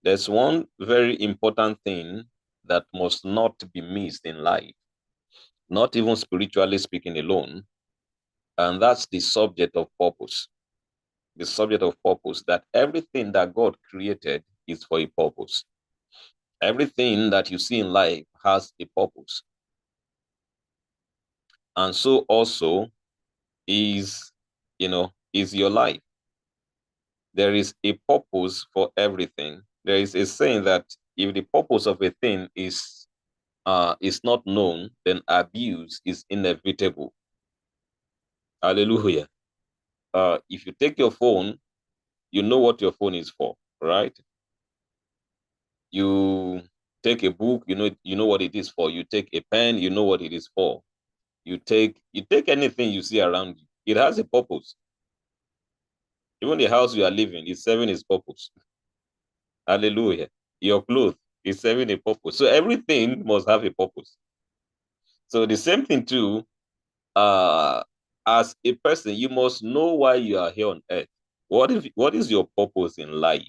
There's one very important thing that must not be missed in life, not even spiritually speaking alone, and that's the subject of purpose. The subject of purpose, that everything that God created is for a purpose. Everything that you see in life has a purpose. And so also is, is your life. There is a purpose for everything. There is a saying that if the purpose of a thing is not known, then abuse is inevitable. Hallelujah. If you take your phone, you know what your phone is for, right? You take a book, you know what it is for. You take a pen, you know what it is for. You take anything you see around you. It has a purpose. Even the house you are living is serving its purpose. Hallelujah. Your clothes is serving a purpose. So everything must have a purpose. So the same thing too, uh, as a person, you must know why you are here on earth. What is your purpose in life?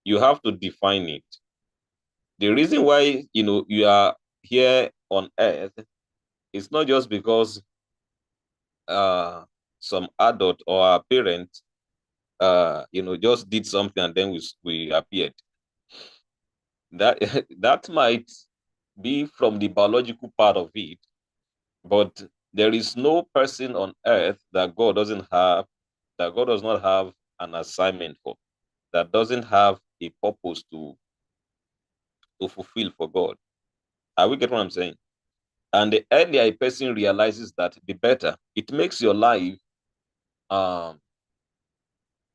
You have to define it. The reason why you are here on earth is not just because uh some adult or our parent just did something and then we appeared. That that might be from the biological part of it, but there is no person on earth that God does not have an assignment for, that doesn't have a purpose to fulfill for God. Are we getting what I'm saying? And the earlier a person realizes that, the better. It makes your life um,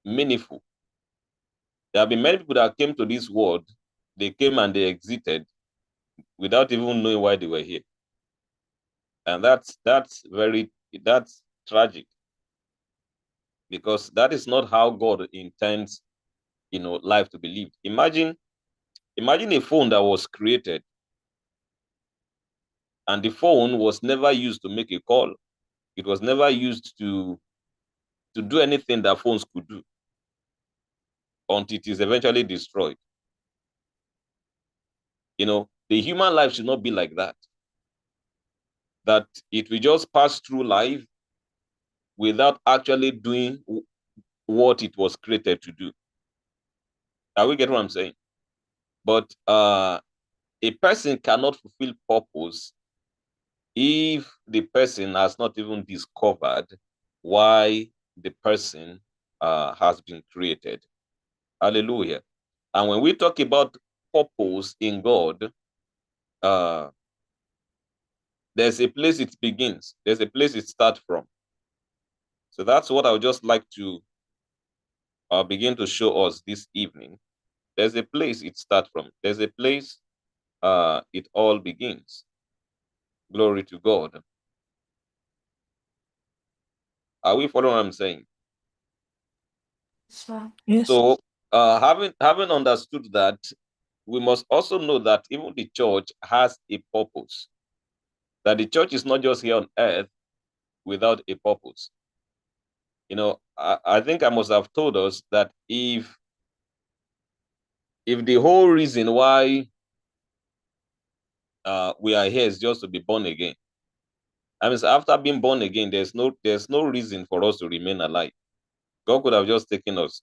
meaningful. There have been many people that came to this world, they came and they exited without even knowing why they were here. And that's tragic, because that is not how God intends, life to be lived. Imagine a phone that was created and the phone was never used to make a call. It was never used to do anything that phones could do until it is eventually destroyed. The human life should not be like that. That it will just pass through life without actually doing what it was created to do. Are we getting what I'm saying? But a person cannot fulfill purpose if the person has not even discovered why the person has been created. Hallelujah. And when we talk about purpose in God, uh, there's a place it begins, there's a place it starts from. So that's what I would just like to begin to show us this evening. There's a place it starts from, there's a place it all begins. Glory to God. Are we following what I'm saying? Yes. So, having understood that, we must also know that even the church has a purpose. That the church is not just here on earth without a purpose. I think I must have told us that if the whole reason why we are here is just to be born again, I mean, after being born again, there's no reason for us to remain alive. God could have just taken us.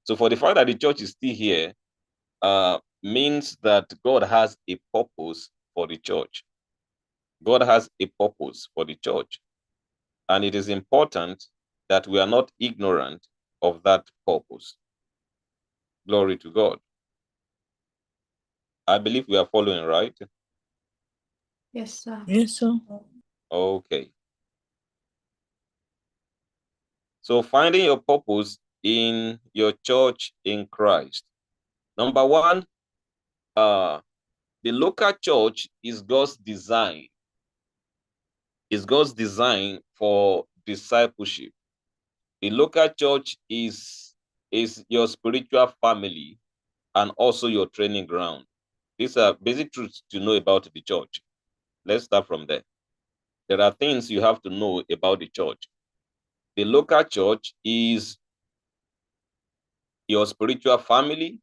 So for the fact that the church is still here, means that God has a purpose for the church. God has a purpose for the church. And it is important that we are not ignorant of that purpose. Glory to God. I believe we are following, right? Yes, sir. Yes, sir. Okay. So finding your purpose in your church in Christ. Number one, uh, the local church is God's design. Is God's design for discipleship. The local church is your spiritual family and also your training ground. These are basic truths to know about the church. Let's start from there. There are things you have to know about the church. The local church your spiritual family,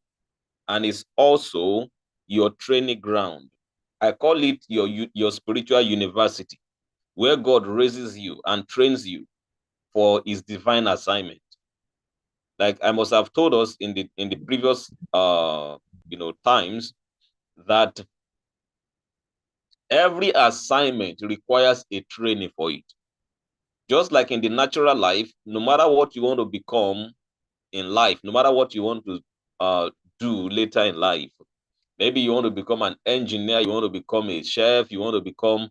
and it's also your training ground. I call it your spiritual university, where God raises you and trains you for his divine assignment. Like I must have told us in the previous times, that every assignment requires a training for it. Just like in the natural life, no matter what you want to become in life, no matter what you want to do later in life, maybe you want to become an engineer, you want to become a chef, you want to become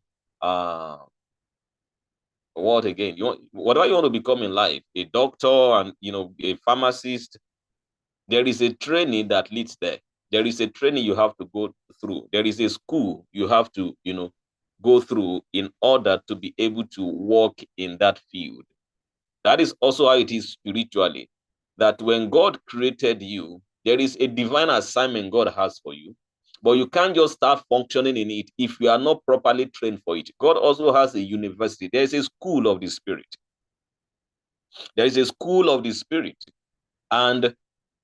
what again? Whatever you want to become in life, a doctor and a pharmacist, there is a training that leads there. There is a training you have to go through. There is a school you have to, go through in order to be able to work in that field. That is also how it is spiritually. That when God created you, there is a divine assignment God has for you, but you can't just start functioning in it if you are not properly trained for it. God also has a university. There is a school of the Spirit. There is a school of the Spirit. And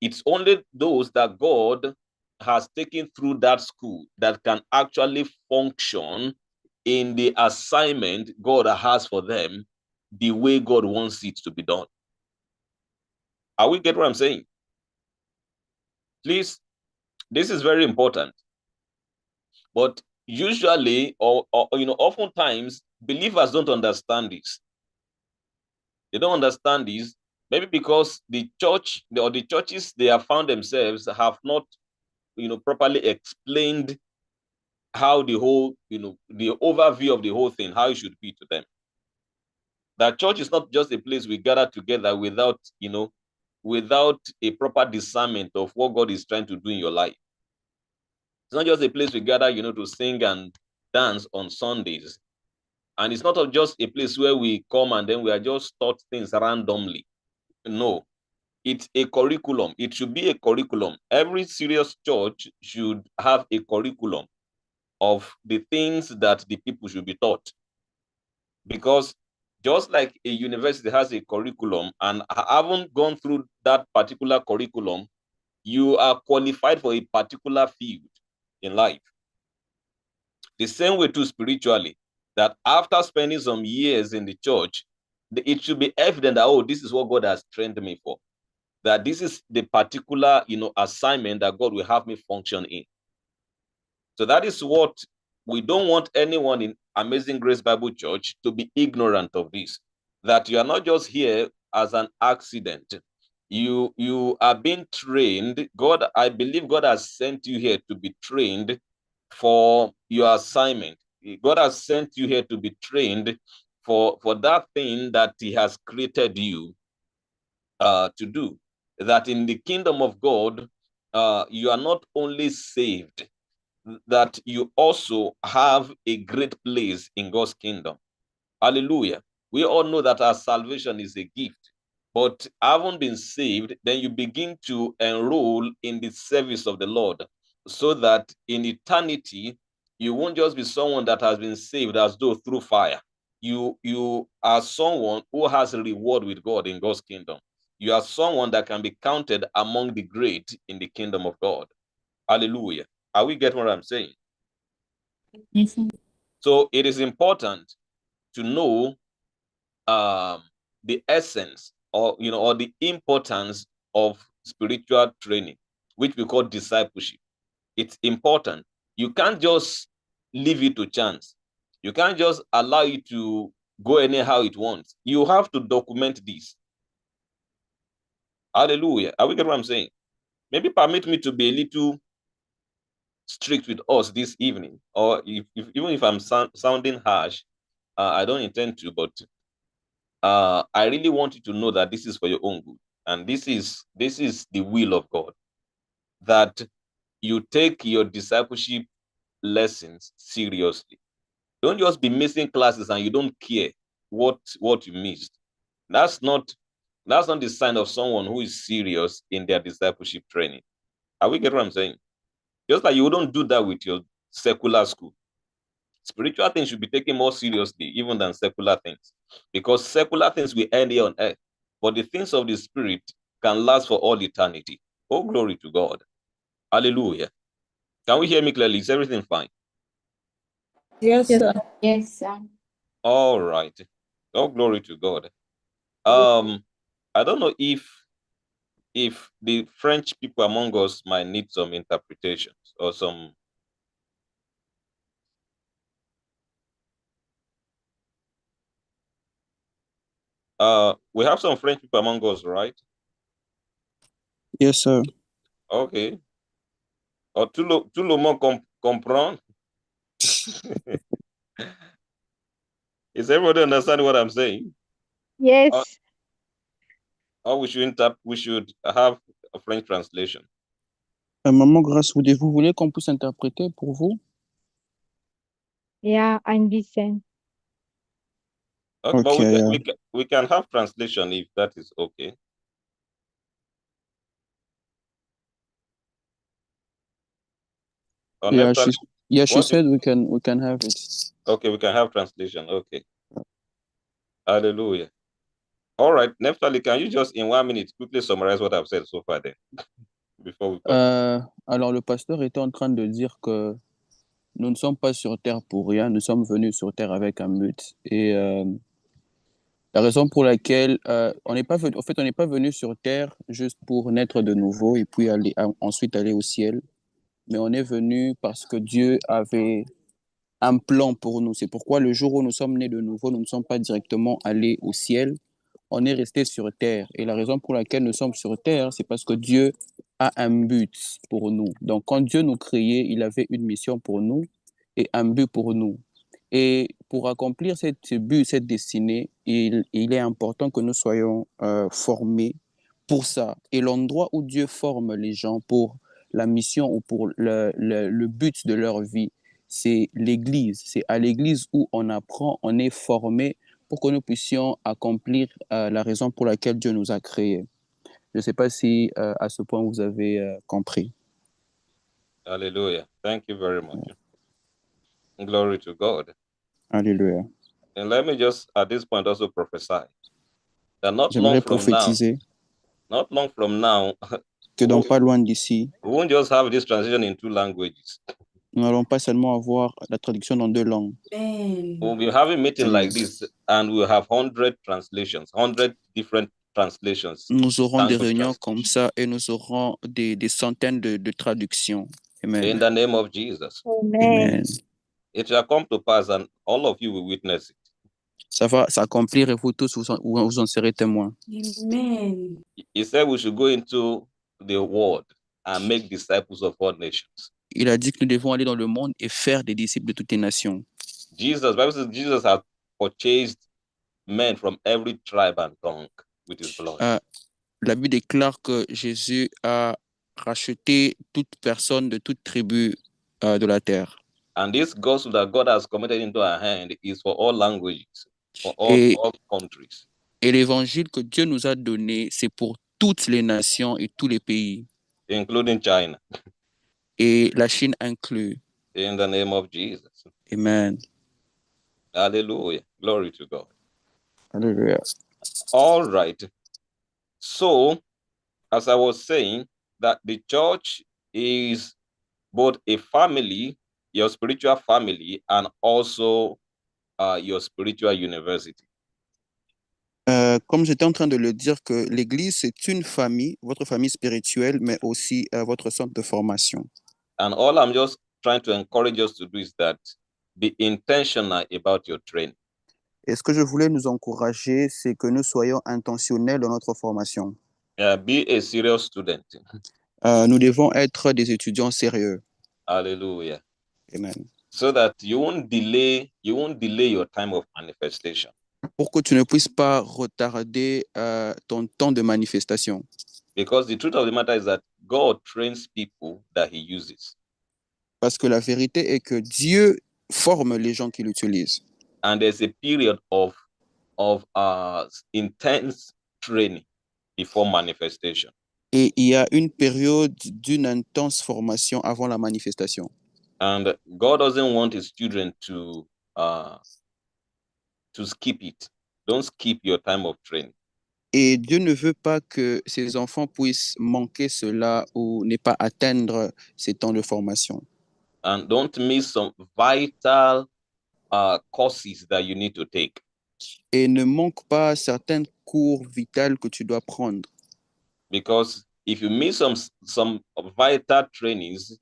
it's only those that God has taken through that school that can actually function in the assignment God has for them the way God wants it to be done. Are we getting what I'm saying? Please, this is very important. But usually, or oftentimes, believers don't understand this. They don't understand this, maybe because the church or the churches they have found themselves have not, properly explained how the whole, the overview of the whole thing, how it should be to them. That church is not just a place we gather together without a proper discernment of what God is trying to do in your life. It's not just a place we gather, to sing and dance on Sundays. And it's not just a place where we come and then we are just taught things randomly. No, it's a curriculum. It should be a curriculum. Every serious church should have a curriculum of the things that the people should be taught. Because just like a university has a curriculum and haven't gone through that particular curriculum, you are qualified for a particular field in life. The same way too spiritually, that after spending some years in the church, it should be evident that, oh, this is what God has trained me for. That this is the particular, assignment that God will have me function in. So that is what we don't want anyone in Amazing Grace Bible Church to be ignorant of this. That you are not just here as an accident. You are being trained. I believe God has sent you here to be trained for your assignment. God has sent you here to be trained for that thing that he has created you to do. That in the kingdom of God, you are not only saved, that you also have a great place in God's kingdom. Hallelujah. We all know that our salvation is a gift, but having been saved, then you begin to enroll in the service of the Lord, so that in eternity, you won't just be someone that has been saved as though through fire. You are someone who has a reward with God in God's kingdom. You are someone that can be counted among the great in the kingdom of God. Hallelujah. Are we getting what I'm saying? Yes. So it is important to know the essence or the importance of spiritual training, which we call discipleship. It's important. You can't just leave it to chance. You can't just allow it to go anyhow it wants. You have to document this. Hallelujah. Are we getting what I'm saying? Maybe permit me to be a little strict with us this evening, or even if I'm sounding harsh, I don't intend to, but I really want you to know that this is for your own good, and this is the will of God, that you take your discipleship lessons seriously. Don't just be missing classes and you don't care what you missed. That's not the sign of someone who is serious in their discipleship training. Are we getting what I'm saying? Just like you wouldn't do that with your secular school. Spiritual things should be taken more seriously even than secular things, because secular things will end here on earth, but the things of the spirit can last for all eternity. Oh, glory to God. Hallelujah. Can we hear me clearly? Is everything fine? Yes, sir. Yes, sir. All right. Oh, glory to God. I don't know if the French people among us might need some interpretations or some. We have some French people among us, right? Yes, sir. Okay. Or tout le monde comprend? Is everybody understand what I'm saying? Yes. Or we should have a French translation. Maman Grace, vous voulez qu'on puisse interpréter pour vous? Yeah, ein bisschen. Okay, but Okay, we can have translation if that is okay. Or she said we can have it. Okay, we can have translation. Okay. Hallelujah. All right, Neftali, can you just in 1 minute quickly summarize what I've said so far then? Before we continue. Alors, le pasteur était en train de dire que nous ne sommes pas sur terre pour rien, nous sommes venus sur terre avec un but. Et la raison pour laquelle on n'est pas venu sur terre juste pour naître de nouveau et puis ensuite aller au ciel, mais on est venu parce que Dieu avait un plan pour nous. C'est pourquoi le jour où nous sommes nés de nouveau, nous ne sommes pas directement allés au ciel, on est resté sur terre. Et la raison pour laquelle nous sommes sur terre, c'est parce que Dieu a un but pour nous. Donc, quand Dieu nous créait, il avait une mission pour nous et un but pour nous. Et pour accomplir ce but, cette destinée, il est important que nous soyons formés pour ça. Et l'endroit où Dieu forme les gens pour la mission ou pour le but de leur vie, c'est l'Église. C'est à l'Église où on apprend, on est formé pour que nous puissions accomplir la raison pour laquelle Dieu nous a créés. Je ne sais pas si à ce point vous avez compris. Hallelujah. Thank you very much. Glory to God. Alléluia. And let me just at this point also prophesy that J'aimerais prophétiser not long from now, que dans pas loin d'ici, we won't just have this transition in 2 languages. nous n'allons pas seulement avoir la traduction dans 2 langues. We'll be having meeting like this and we'll have 100 translations, 100 different translations. Nous aurons des réunions comme ça et nous aurons des centaines de traductions. Amen. In the name of Jesus. Amen. It shall come to pass and all of you will witness it. Ça va s'accomplir et vous tous, vous en serez témoins. Amen. He said we should go into the world and make disciples of all nations. Il a dit que nous devons aller dans le monde et faire des disciples de toutes les nations. Bible says Jesus has purchased men from every tribe and tongue with his blood. La Bible déclare que Jésus a racheté toute personne de toute tribu de la terre. And this gospel that God has committed into our hand is for all languages, for all countries. Et l'évangile que Dieu nous a donné, c'est pour toutes les nations et tous les pays. Including China. Et la Chine inclus. In the name of Jesus. Amen. Hallelujah. Glory to God. Hallelujah. All right. So, as I was saying, that the church is both a family, your spiritual family, and also your spiritual university. Comme j'étais en train de le dire, que l'Église, c'est une famille, votre famille spirituelle, mais aussi votre centre de formation. And all I'm just trying to encourage us to do is that be intentional about your training. Et ce que je voulais nous encourager, c'est que nous soyons intentionnels dans notre formation. Be a serious student. Nous devons être des étudiants sérieux. Hallelujah. Amen. So that you won't delay your time of manifestation. Pour que tu ne puisses pas retarder ton temps de manifestation. Because the truth of the matter is that God trains people that he uses. Parce que la vérité est que Dieu forme les gens qu'il utilise. And there's a period of intense training before manifestation. Et il y a une période d'une intense formation avant la manifestation. And God doesn't want his children to skip it. Don't skip your time of training. Et Dieu ne veut pas que ses enfants puissent manquer cela ou ne pas atteindre ces temps de formation. And don't miss some vital courses that you need to take. Et ne manque pas certains cours vitaux que tu dois prendre. Because if you miss some vital trainings,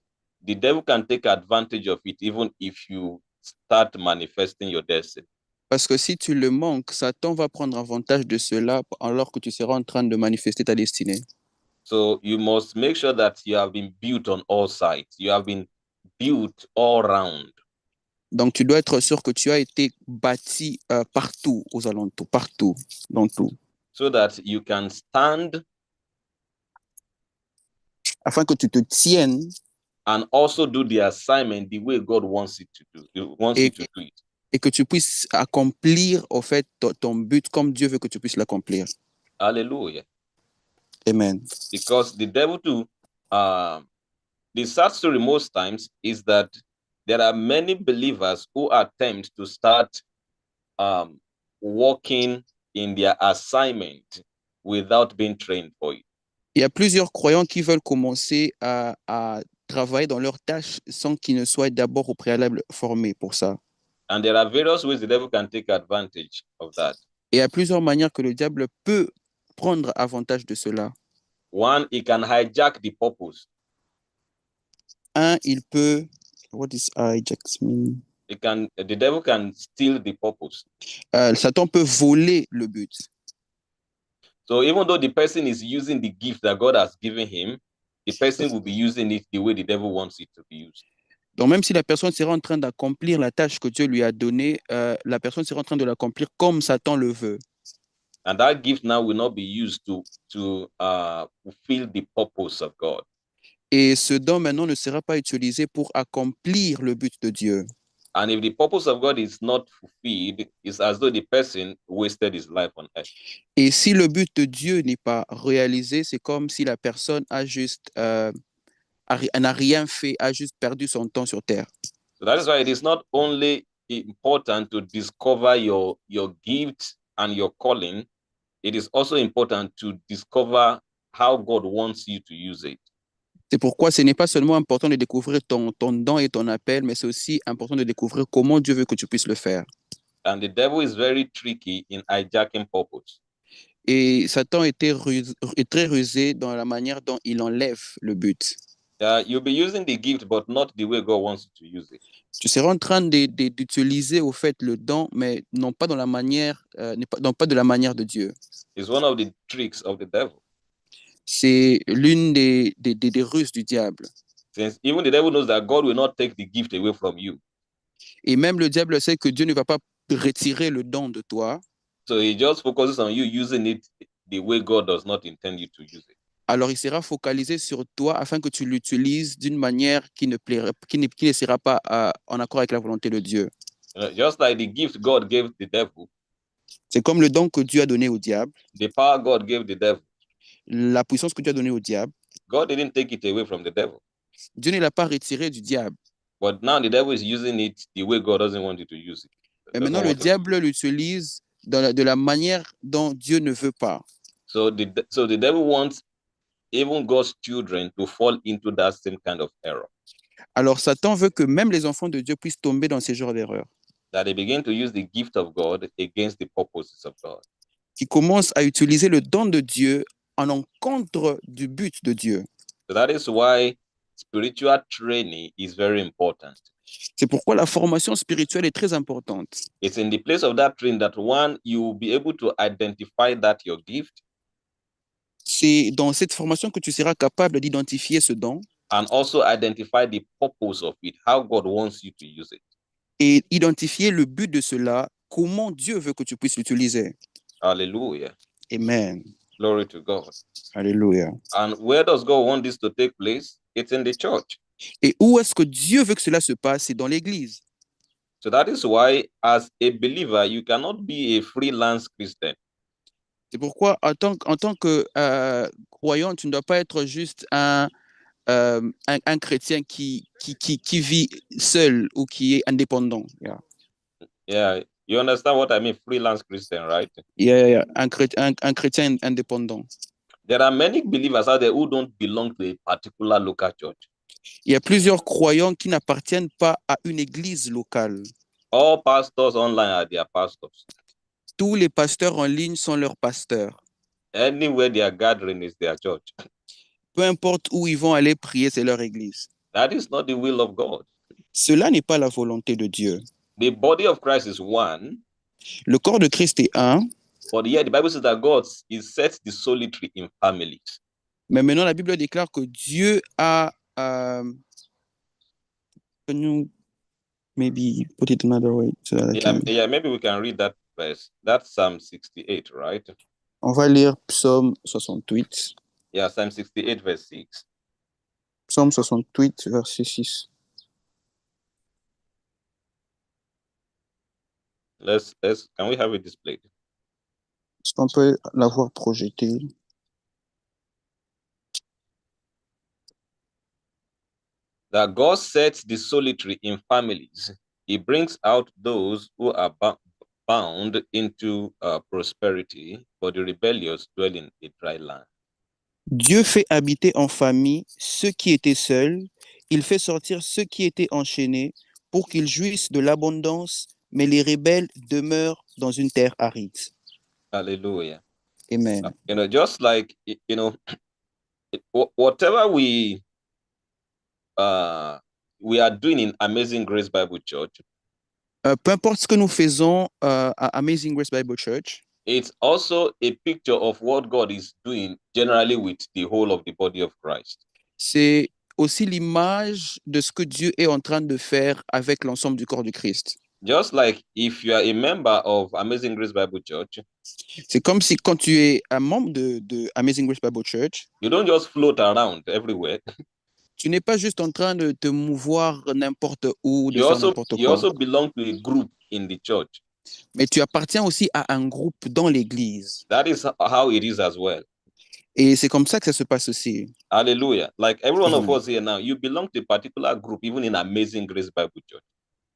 the devil can take advantage of it, even if you start manifesting your destiny. Parce que si tu le manques, Satan va prendre avantage de cela alors que tu seras en train de manifester ta destinée. So you must make sure that you have been built on all sides. You have been built all round. Donc, tu dois être sûr que tu as été bâti partout aux alentours, partout, dans tout, So that you can stand afin que tu te tiennes and also do the assignment the way God wants it to do. He wants you to do it. et que tu puisses accomplir, au fait, ton but comme Dieu veut que tu puisses l'accomplir. Hallelujah. Amen. Because the devil too, the sad story most times is that there are many believers who attempt to start walking in their assignment without being trained for it. Il y a plusieurs croyants qui veulent commencer à travailler dans leurs tâches sans qu'ils ne soient d'abord au préalable formés pour ça. And there are various ways the devil can take advantage of that. Et il y a plusieurs manières que le diable peut prendre avantage de cela. One, he can hijack the purpose. Un, il peut... What does hijack mean? The devil can steal the purpose. Satan peut voler le but. So even though the person is using the gift that God has given him, the person will be using it the way the devil wants it to be used. Donc même si la personne sera en train d'accomplir la tâche que Dieu lui a donnée, la personne sera en train de l'accomplir comme Satan le veut. And that gift now will not be used to fulfill the purpose of God. Et ce don maintenant ne sera pas utilisé pour accomplir le but de Dieu. And if the purpose of God is not fulfilled, it's as though the person wasted his life on earth. Et si le but de Dieu n'est pas réalisé, c'est comme si la personne a juste n'a rien fait, a juste perdu son temps sur terre. So that is why it is not only important to discover your gift and your calling, it is also important to discover how God wants you to use it. C'est pourquoi ce n'est pas seulement important de découvrir ton don et ton appel, mais c'est aussi important de découvrir comment Dieu veut que tu puisses le faire. And the devil is very tricky in hijacking purpose. Et Satan est très rusé dans la manière dont il enlève le but. You'll be using the gift, but not the way God wants you to use it. Tu seras en train d'utiliser au fait le don, mais non pas dans la manière, non pas de la manière de Dieu. It's one of the tricks of the devil. C'est l'une des ruses du diable. Since even the devil knows that God will not take the gift away from you. Et même le diable sait que Dieu ne va pas retirer le don de toi. So he just focuses on you using it the way God does not intend you to use it. Alors il sera focalisé sur toi afin que tu l'utilises d'une manière qui ne sera pas en accord avec la volonté de Dieu. Just like the gift God gave the devil, c'est comme le don que Dieu a donné au diable, the power God gave the devil, la puissance que Dieu a donnée au diable. God didn't take it away from the devil. Dieu ne l'a pas retiré du diable. But now the devil is using it the way God doesn't want you to use it. Et maintenant, le diable l'utilise de la manière dont Dieu ne veut pas. So the devil wants even God's children to fall into that same kind of error. Alors Satan veut que même les enfants de Dieu puissent tomber dans ces genres d'erreurs. That they begin to use the gift of God against the purposes of God. Qui commencent à utiliser le don de Dieu en encontre du but de Dieu. So that is why spiritual training is very important. C'est pourquoi la formation spirituelle est très importante. It's in the place of that training that one, you will be able to identify that your gift. C'est dans cette formation que tu seras capable d'identifier ce don. And also identify the purpose of it, how God wants you to use it. Et identifier le but de cela, comment Dieu veut que tu puisses l'utiliser. Hallelujah. Amen. Glory to God. Alléluia. And where does God want this to take place? It's in the church. Et où est-ce que Dieu veut que cela se passe? C'est dans l'église. So that is why, as a believer, you cannot be a freelance Christian. C'est pourquoi, en tant que croyant, tu ne dois pas être juste un chrétien qui vit seul ou qui est indépendant. Yeah, You understand what I mean? Freelance Christian, right? Yeah. Un chrétien indépendant. There are many believers out there who don't belong to a particular local church. Il y a plusieurs croyants qui n'appartiennent pas à une église locale. All pastors online are their pastors. Tous les pasteurs en ligne sont leurs pasteurs. Anywhere they are gathering is their church. Peu importe où ils vont aller prier, c'est leur église. That is not the will of God. Cela n'est pas la volonté de Dieu. The body of Christ is one, Le corps de Christ est un, but yet the Bible says that God is set the solitary in families. mais maintenant la Bible déclare que Dieu a... can you maybe put it another way? So that I can- Yeah, maybe we can read that verse. That's Psalm 68, right? On va lire Psaume 68. Yeah, Psalm 68, verse 6. Psaume 68, verset 6. Can we have it displayed? Est-ce qu'on peut l'avoir projeté? That God sets the solitary in families. He brings out those who are bound into prosperity, but the rebellious dwell in a dry land. Dieu fait habiter en famille ceux qui étaient seuls. Il fait sortir ceux qui étaient enchaînés pour qu'ils jouissent de l'abondance, mais les rebelles demeurent dans une terre aride. Hallelujah. Amen. Just like, whatever we are doing in Amazing Grace Bible Church, Peu importe ce que nous faisons à Amazing Grace Bible Church, it's also a picture of what God is doing generally with the whole of the body of Christ. c'est aussi l'image de ce que Dieu est en train de faire avec l'ensemble du corps de Christ. Just like if you are a member of Amazing Grace Bible Church, C'est comme si quand tu es un membre de Amazing Grace Bible Church, you don't just float around everywhere. tu n'es pas juste en train de te mouvoir n'importe où, de You faire also, n'importe you quoi. also belong to a group in the church. Mais tu appartiens aussi à un groupe dans l'église. That is how it is as well. Et c'est comme ça que ça se passe aussi. Hallelujah. Like every one of Amen. us here now, you belong to a particular group, even in Amazing Grace Bible Church.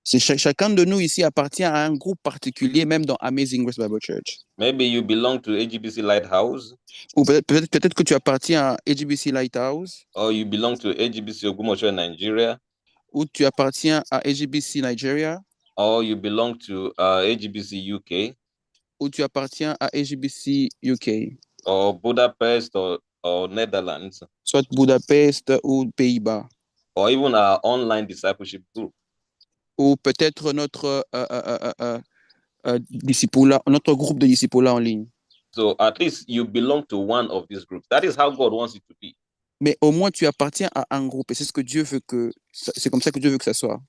C'est chacun de nous ici appartient à un groupe particulier, même dans Amazing Grace Bible Church. Maybe you belong to AGBC Lighthouse, Ou peut-être que tu appartiens à AGBC Lighthouse, or you belong to AGBC Ogumosho Nigeria, ou tu appartiens à AGBC Nigeria, or you belong to AGBC UK, ou tu appartiens à AGBC UK, or Budapest, or Netherlands, soit Budapest ou Pays-Bas, or even our online discipleship group. ou peut-être notre notre groupe de disciples en ligne. So at least you belong to one of these groups. That is how God wants it to be. Mais au moins tu appartiens à un groupe et c'est ce que Dieu veut c'est comme ça que Dieu veut que ça soit.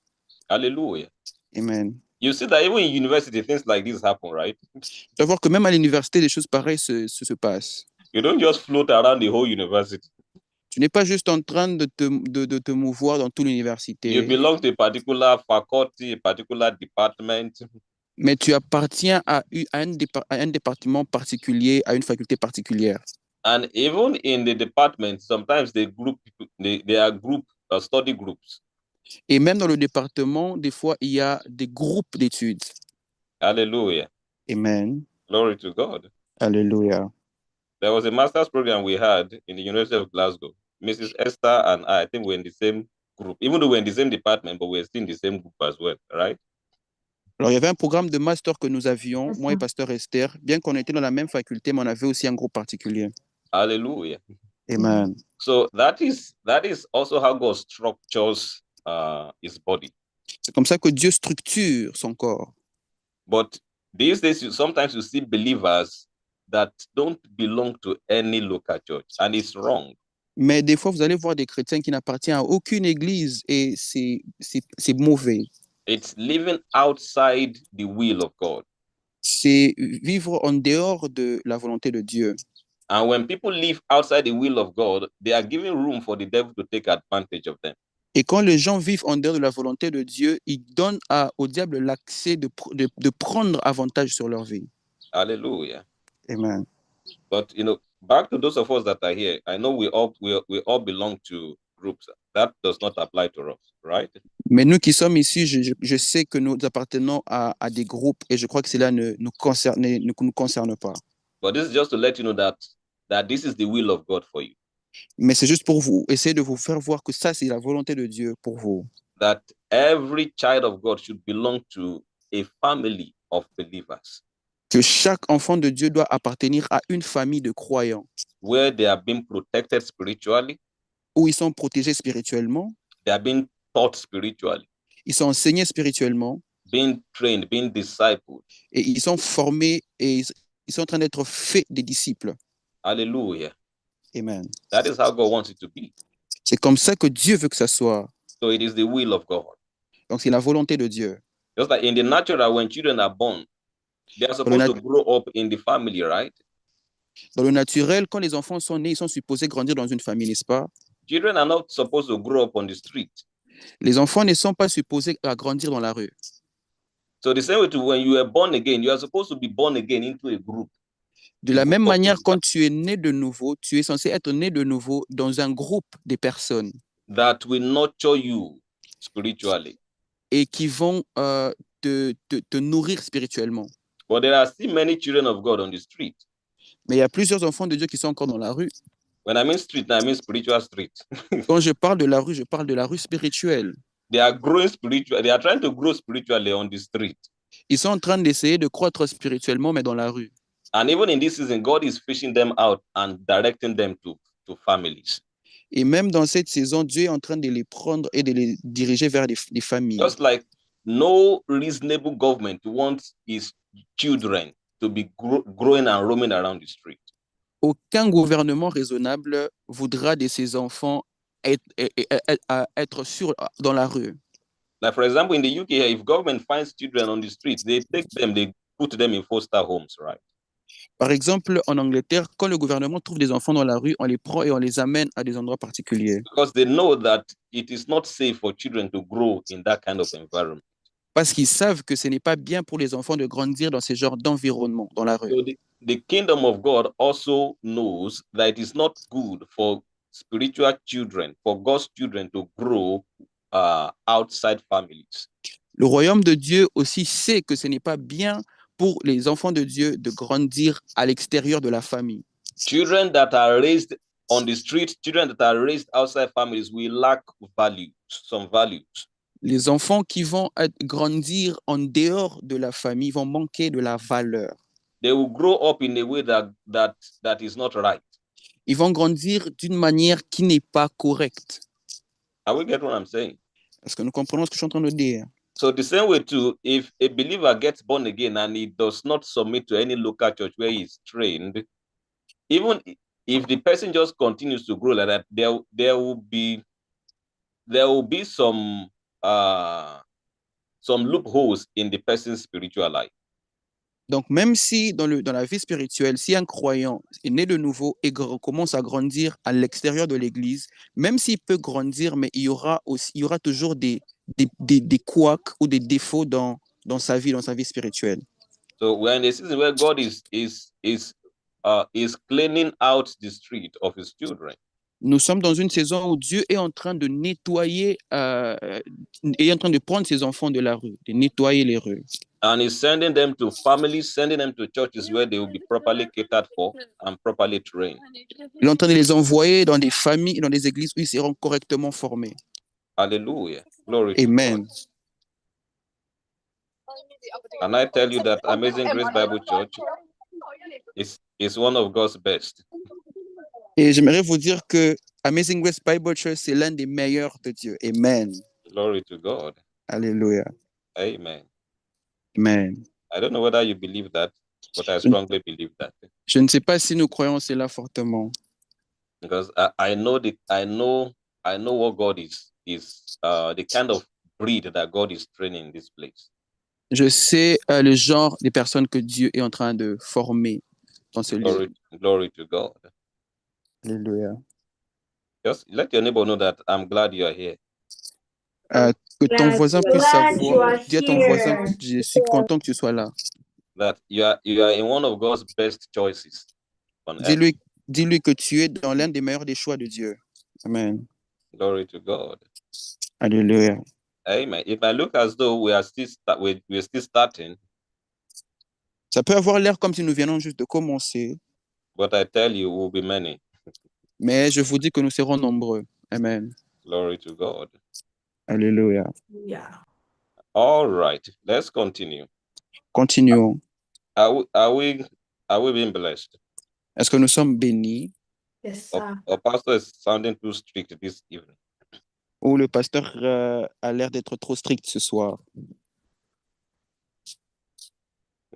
Hallelujah. Amen. You see that even in university, things like this happen, right? Tu vas voir que même à l'université, des choses pareilles se passent. You don't just float around the whole university. Tu n'es pas juste en train de te mouvoir dans toute You l'université, belong to a particular faculty, a particular department. mais tu appartiens à un département particulier, à une faculté particulière. And even in the department, sometimes they are group study groups. Et même dans le département, des fois, il y a des groupes d'études. Hallelujah. Amen. Glory to God. Alléluia. There was a master's program we had in the University of Glasgow. Mrs. Esther and I think we're in the same group, even though we're in the same department, but we're still in the same group as well, right? Alors, il y avait un programme de master que nous avions, moi et Pasteur Esther, bien qu'on était dans la même faculté, mais on avait aussi un groupe particulier. Hallelujah. Amen. So that is also how God structures his body. C'est comme ça que Dieu structure son corps. But these days, sometimes you see believers that don't belong to any local church, and it's wrong. Mais des fois, vous allez voir des chrétiens qui n'appartiennent à aucune église et c'est mauvais. It's living outside the will of God. C'est vivre en dehors de la volonté de Dieu. And when people live outside the will of God, they are giving room for the devil to take advantage of them. Et quand les gens vivent en dehors de la volonté de Dieu, ils donnent au diable l'accès de prendre avantage sur leur vie. Hallelujah. Amen. But back to those of us that are here, I know we all belong to groups. That does not apply to us, right? Mais nous qui sommes ici, je sais que nous appartenons à des groupes et je crois que cela ne nous concerne pas. But this is just to let you know that this is the will of God for you. Mais c'est juste pour vous, essayer de vous faire voir que ça, c'est la volonté de Dieu pour vous. That every child of God should belong to a family of believers Que chaque enfant de Dieu doit appartenir à une famille de croyants where they are being protected spiritually, où ils sont protégés spirituellement, they are being taught spiritually, ils sont enseignés spirituellement being trained, being discipled. et ils sont formés et ils sont en train d'être faits des disciples. Hallelujah. Amen. That is how God wants it to be. C'est comme ça que Dieu veut que ça soit. So it is the will of God. Donc c'est la volonté de Dieu. Just like in the natural, when children are born, they are supposed to grow up in the family, right? Dans le naturel, quand les enfants sont nés, ils sont supposés grandir dans une famille, n'est-ce pas? Children are not supposed to grow up on the street. Les enfants ne sont pas supposés à grandir dans la rue. So the same way to when you are born again, you are supposed to be born again into a group. De la même manière, quand tu es né de nouveau, tu es censé être né de nouveau dans un groupe de personnes that will nurture you spiritually. Et qui vont te nourrir spirituellement. But there are still many children of God on the street. Mais il y a plusieurs enfants de Dieu qui sont encore dans la rue. When I mean street, I mean spiritual street. Quand je parle de la rue, je parle de la rue spirituelle. They are growing spiritually. They are trying to grow spiritually on the street. Ils sont en train d'essayer de croître spirituellement, mais dans la rue. And even in this season, God is fishing them out and directing them to families. Et même dans cette saison, Dieu est en train de les prendre et de les diriger vers des familles. Just like no reasonable government wants its children to be growing and roaming around the street. Aucun gouvernement raisonnable voudra de ses enfants être dans la rue. Like for example, in the UK, if government finds children on the streets, they take them, they put them in foster homes, right? Par exemple, en Angleterre, quand le gouvernement trouve des enfants dans la rue, on les prend et on les amène à des endroits particuliers. Because they know that it is not safe for children to grow in that kind of environment. Parce qu'ils savent que ce n'est pas bien pour les enfants de grandir dans ce genre d'environnement, dans la rue. So the kingdom of God also knows that it is not good for spiritual children, for God's children to grow outside families. Le royaume de Dieu aussi sait que ce n'est pas bien pour les enfants de Dieu de grandir à l'extérieur de la famille. Children that are raised on the street, children that are raised outside families will lack values, some values. Les enfants qui vont grandir en dehors de la famille vont manquer de la valeur. They will grow up in a way that is not right. Ils vont grandir d'une manière qui n'est pas correcte. Are we get what I'm saying? Est-ce que nous comprenons ce que je suis en train de dire? So the same way too, if a believer gets born again and he does not submit to any local church where he's trained, even if the person just continues to grow like that, there will be some loopholes in the person's spiritual life. Donc, même si dans la vie spirituelle, si un croyant est né de nouveau et commence à grandir à l'extérieur de l'Église, même s'il peut grandir, mais il y aura toujours des couacs ou des défauts dans sa vie spirituelle. So we're in a season where God is cleaning out the street of his children. Nous sommes dans une saison où Dieu est en train de nettoyer, est en train de prendre ses enfants de la rue, de nettoyer les rues. And he's sending them to families, sending them to churches where they will be properly catered for and properly trained. Il est en train de les envoyer dans des familles, dans des églises où ils seront correctement formés. Hallelujah. Glory Amen. to God. And I tell you that Amazing Grace Bible Church is one of God's best. Et j'aimerais vous dire que Amazing Grace Bible Church, c'est l'un des meilleurs de Dieu. Amen. Glory to God. Alléluia. Amen. Amen. I don't know whether you believe that, but I strongly believe that. Je ne sais pas si nous croyons cela fortement. Because I know what God is the kind of breed that God is training in this place. Je sais le genre des personnes que Dieu est en train de former dans ce lieu. Glory to God. Alléluia. Just let your neighbor know that I'm glad you are here. Que ton voisin puisse savoir, dis à ton voisin que je suis content que tu sois là. That you are in one of God's best choices on earth. Dis-lui que tu es dans l'un des meilleurs des choix de Dieu. Amen. Glory to God. Alléluia. Amen. It might look as though we are still we're still starting, Ça peut avoir l'air comme si nous venons juste de commencer, but I tell you, we'll be many. mais je vous dis que nous serons nombreux. Amen. Glory to God. Alléluia. Yeah. All right, let's continue. Continuons. Are we being blessed? Est-ce que nous sommes bénis Yes, Our, sir. our pastor is sounding too strict this evening. ou le pasteur a l'air d'être trop strict ce soir?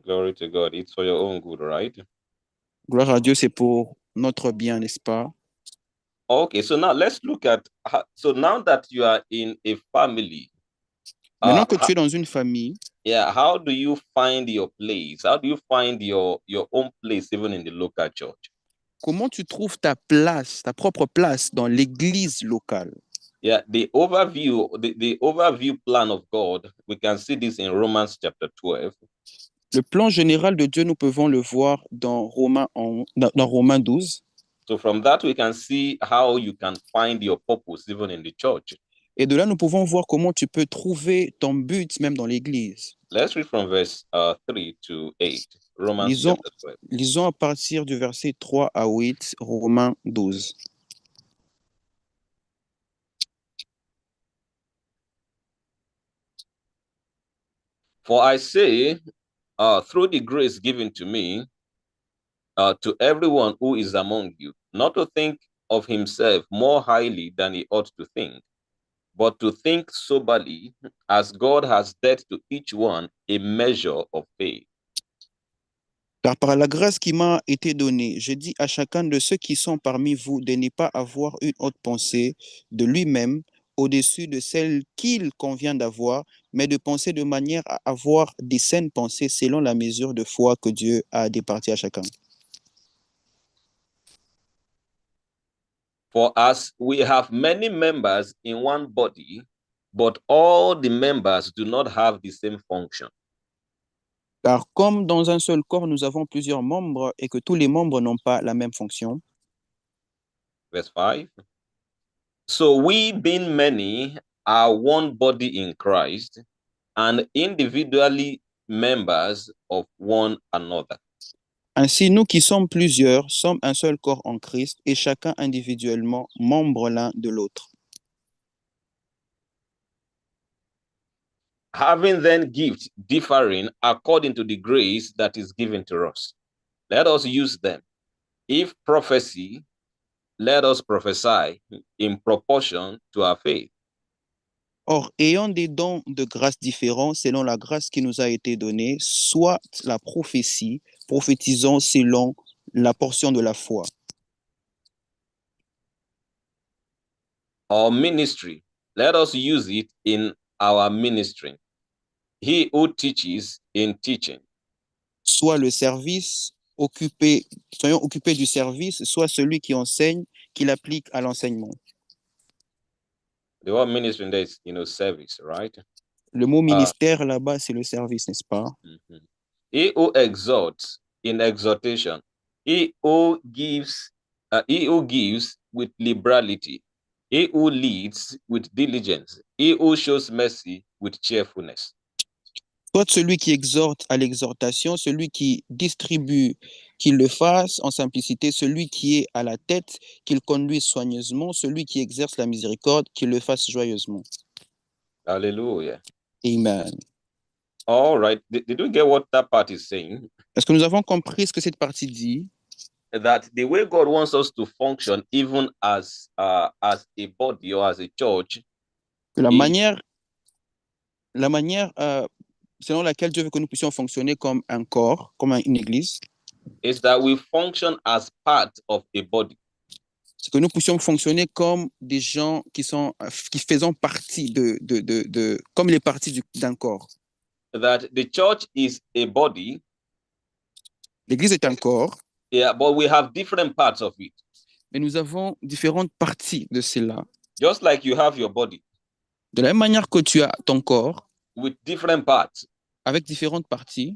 Glory to God. It's for your own good, right? Gloire à Dieu, c'est pour notre bien, n'est-ce pas? Okay, so now let's look at so now that you are in a family. Maintenant que tu es dans une famille, Yeah, how do you find your place? How do you find your own place even in the local church? comment tu trouves ta place, ta propre place dans l'église locale? Yeah, the overview plan of God, we can see this in Romans chapter 12. Le plan général de Dieu, nous pouvons le voir dans Romains 12. So from that, we can see how you can find your purpose even in the church. Et de là, nous pouvons voir comment tu peux trouver ton but même dans l'église. Let's read from verse 3 to 8. Romans Lisons, chapter 12. lisons à partir du verset 3 à 8, Romains 12. For I say, through the grace given to me, to everyone who is among you, not to think of himself more highly than he ought to think, but to think soberly, as God has dealt to each one a measure of faith. Car par la grâce qui m'a été donnée, je dis à chacun de ceux qui sont parmi vous de ne pas avoir une haute pensée de lui-même au-dessus de celle qu'il convient d'avoir, mais de penser de manière à avoir des saines pensées selon la mesure de foi que Dieu a départie à chacun. For as we have many members in one body, but all the members do not have the same function. Car comme dans un seul corps, nous avons plusieurs membres et que tous les membres n'ont pas la même fonction. Verse 5. So we, being many, are one body in Christ, and individually members of one another. Ainsi, nous qui sommes plusieurs, sommes un seul corps en Christ et chacun individuellement membre l'un de l'autre. Having then gifts differing according to the grace that is given to us, let us use them. If prophecy, let us prophesy in proportion to our faith. Or, ayant des dons de grâce différents selon la grâce qui nous a été donnée, soit la prophétie, prophétisons selon la portion de la foi. Our ministry, let us use it in our ministry. He who teaches in teaching. Soit le service, soyons occupés du service, soit celui qui enseigne, qui l'applique à l'enseignement. The word ministry there is, service, right? Le mot ministère là-bas, c'est le service, n'est-ce pas? Mm-hmm. He who exhorts in exhortation, he who gives with liberality, he who leads with diligence, he who shows mercy with cheerfulness. Soit celui qui exhorte à l'exhortation, celui qui distribue, qu'il le fasse en simplicité, celui qui est à la tête, qu'il conduise soigneusement, celui qui exerce la miséricorde, qu'il le fasse joyeusement. Hallelujah. Amen. All right. Did you get what that part is saying? Est-ce que nous avons compris ce que cette partie dit? That the way God wants us to function, even as a body or as a church, Que la manière selon laquelle Dieu veut que nous puissions fonctionner comme un corps, comme une église, is that we function as part of a body. C'est que nous puissions fonctionner comme des gens qui faisons partie comme les parties d'un corps. That the church is a body. L'église est un corps. Yeah, but we have different parts of it. Mais nous avons différentes parties de cela. Just like you have your body. De la même manière que tu as ton corps. With different parts. Avec différentes parties.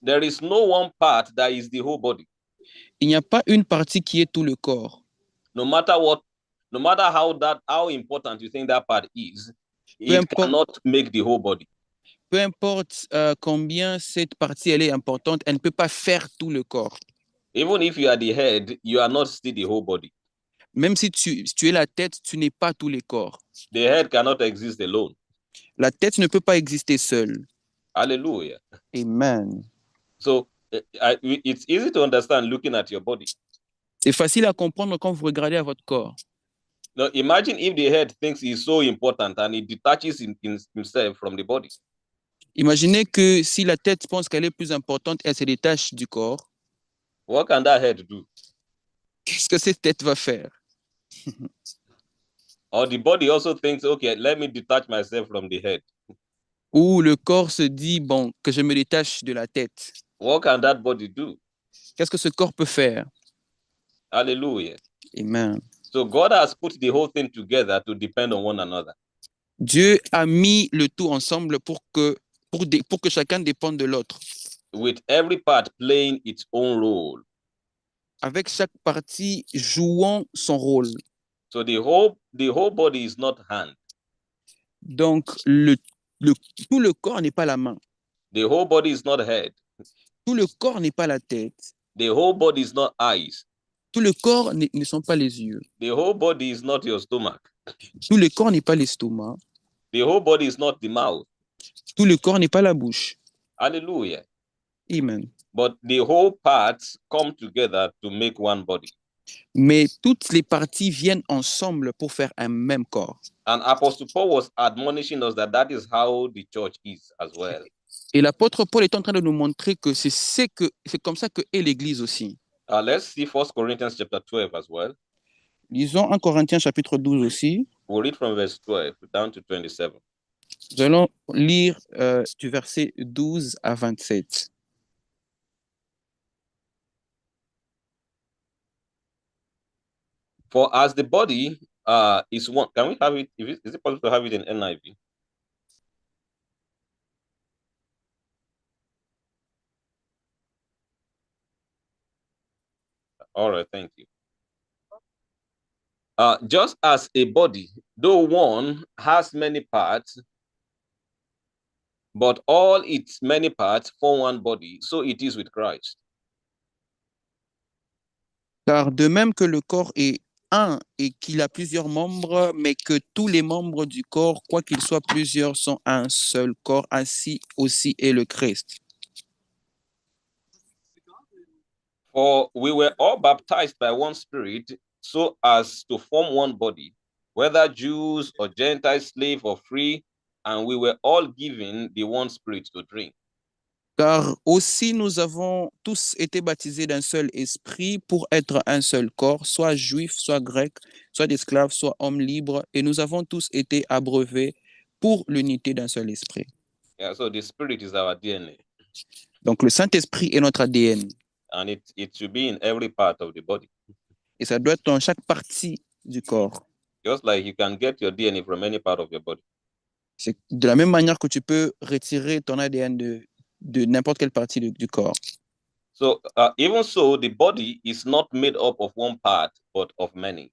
There is no one part that is the whole body. Il n'y a pas une partie qui est tout le corps. No matter what no matter how important you think that part is, Peu it importe, cannot make the whole body. peu importe combien cette partie elle est importante, elle ne peut pas faire tout le corps. Even if you are the head, you are not still the whole body. Même si tu es la tête, tu n'es pas tous les corps. The head cannot exist alone. La tête ne peut pas exister seule. Hallelujah. Amen. So it's easy to understand looking at your body. C'est facile à comprendre quand vous regardez à votre corps. Now, imagine if the head thinks he's so important and he detaches himself from the body. Imaginez que si la tête pense qu'elle est plus importante, elle se détache du corps. What can that head do? Qu'est-ce que cette tête va faire? Or the body also thinks, okay, let me detach myself from the head. Ou le corps se dit, bon, que je me détache de la tête. What can that body do? Qu'est-ce que ce corps peut faire? Hallelujah. Amen. So God has put the whole thing together to depend on one another. Dieu a mis le tout ensemble pour que chacun dépende de l'autre. With every part playing its own role. Avec chaque partie jouant son rôle. So the whole body is not hand. Donc, tout le corps n'est pas la main. The whole body is not head. Tout le corps n'est pas la tête. The whole body is not eyes. Tout le corps ne sont pas les yeux. The whole body is not your stomach. Tout le corps n'est pas l'estomac. The whole body is not the mouth. Tout le corps n'est pas la bouche. Hallelujah. Amen. But the whole parts come together to make one body. Mais toutes les parties viennent ensemble pour faire un même corps. And Apostle Paul was admonishing us that is how the church is as well. Et l'apôtre Paul est en train de nous montrer que c'est comme ça que est l'Église aussi. Let's see 1 Corinthians chapter 12 as well. Lisons 1 Corinthiens chapitre 12 aussi. We'll read from verse 12 down to 27. Nous allons lire du verset 12 à 27. For as the body is one, can we have it? Is it possible to have it in NIV? All right, thank you. Just as a body, though one, has many parts, but all its many parts form one body, so it is with Christ. Car de même que le corps est un et qu'il a plusieurs membres, mais que tous les membres du corps, quoi qu'ils soient plusieurs, sont un seul corps, ainsi aussi est le Christ. For we were all baptized by one Spirit, so as to form one body, whether Jews or Gentiles, slave or free, and we were all given the one Spirit to drink. Car aussi nous avons tous été baptisés d'un seul esprit pour être un seul corps, soit juifs, soit grecs, soit esclaves, soit hommes libres, et nous avons tous été abreuvés pour l'unité d'un seul esprit. Yeah, so the Spirit is our DNA. Donc le Saint-Esprit est notre ADN. And it should be in every part of the body. Et ça doit être dans chaque partie du corps. Just like you can get your DNA from any part of your body. C'est de la même manière que tu peux retirer ton ADN de n'importe quelle partie du corps. So even so, the body is not made up of one part, but of many.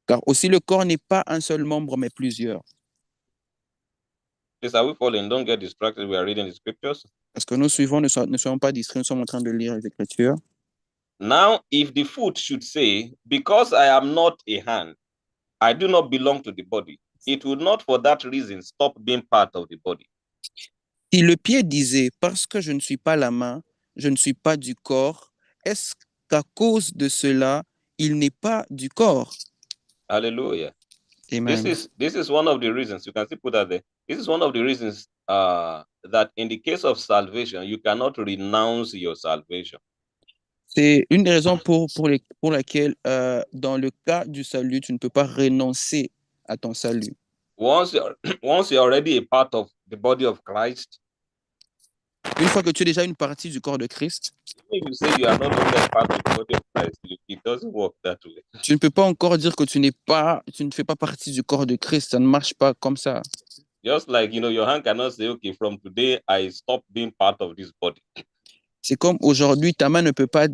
Car aussi le corps n'est pas un seul membre, mais plusieurs. Please, are we following? Don't get distracted. We are reading the scriptures. Parce que nous suivons, ne soyons pas distraits, nous sommes en train de lire les Écritures. Now, if the foot should say, because I am not a hand, I do not belong to the body, it would not for that reason stop being part of the body. Si le pied disait, parce que je ne suis pas la main, je ne suis pas du corps, est-ce qu'à cause de cela, il n'est pas du corps? Hallelujah. Amen. This is one of the reasons, you can see put that there. This is one of the reasons that in the case of salvation, you cannot renounce your salvation. C'est une des raisons pour laquelle, dans le cas du salut, tu ne peux pas renoncer à ton salut. Once you're already a part of the body of Christ, Une fois que tu es déjà une partie du corps de Christ, if you say you are no longer a part of the body of Christ, it doesn't work that way. tu ne peux pas encore dire que tu ne fais pas partie du corps de Christ. Ça ne marche pas comme ça. Just like, your hand cannot say, okay, from today, I stop being part of this body. C'est comme aujourd'hui, ta main ne peut pas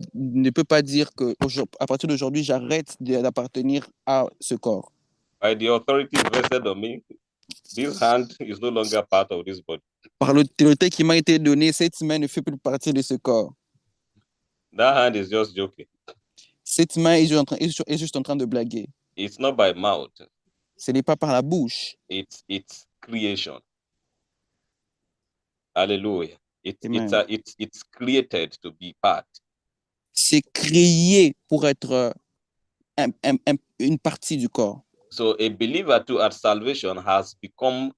dire que à partir d'aujourd'hui, j'arrête d'appartenir à ce corps. By the authority vested on me, this hand is no longer part of this body. Par l'autorité qui m'a été donnée, cette main ne fait plus partie de ce corps. That hand is just joking. Cette main est juste en train de blaguer. It's not by mouth. Ce n'est pas par la bouche. It's creation. Hallelujah. Amen. It's created to be part. C'est créé pour être une partie du corps. So a believer too at salvation has become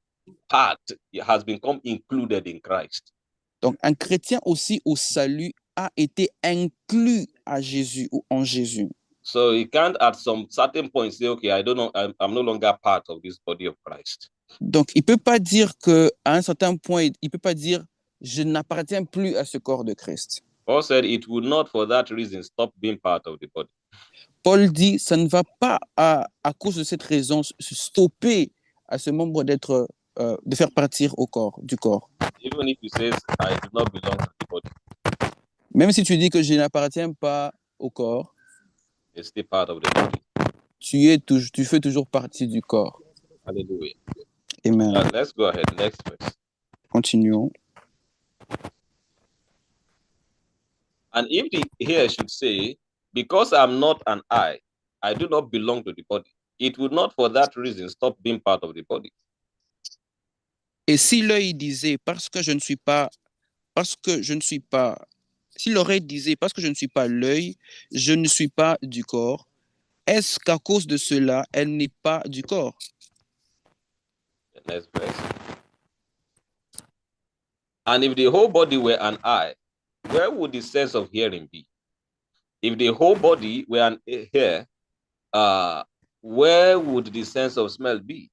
included in Christ. Donc un chrétien aussi au salut a été inclus à Jésus ou en Jésus. So he can't at some certain point say, okay, I don't know, I'm no longer part of this body of Christ. Donc il peut pas dire que à un certain point, il peut pas dire je n'appartiens plus à ce corps de Christ. Paul said it will not for that reason stop being part of the body. Paul dit ça ne va pas à cause de cette raison se stopper à ce membre d'être de faire partir du corps. Even if he says I do not belong to the body. Même si tu dis que je n'appartiens pas au corps, It's still part of the body. tu fais toujours partie du corps. Hallelujah. Amen. Let's go ahead. Next verse. Continuons. And if here should say, because I'm not an eye, I do not belong to the body, it would not for that reason stop being part of the body. Et si l'œil disait si l'oreille disait parce que je ne suis pas l'œil, je ne suis pas du corps, est-ce qu'à cause de cela, elle n'est pas du corps? The next verse. And if the whole body were an eye, where would the sense of hearing be? If the whole body were an ear, where would the sense of smell be?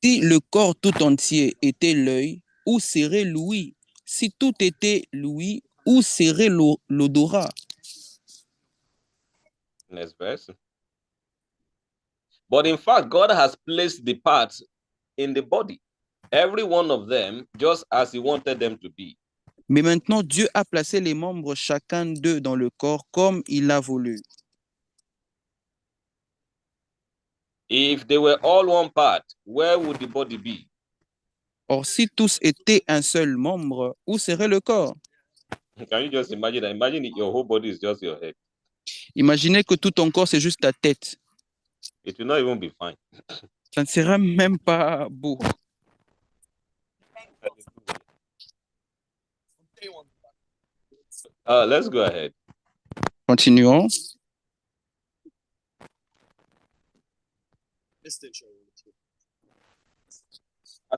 Si le corps tout entier était l'œil, où serait l'ouïe? Si tout était l'ouïe, où serait l'odorat? Next verse. But in fact, God has placed the parts in the body, every one of them, just as he wanted them to be. Mais maintenant, Dieu a placé les membres chacun d'eux dans le corps comme il l'a voulu. If they were all one part, where would the body be? Or, si tous étaient un seul membre, où serait le corps? Can you just imagine that? Imagine your whole body is just your head. Imaginez que tout ton corps, c'est juste ta tête. It will not even be fine. Ça ne sera même pas beau. Let's go ahead. Continuons. As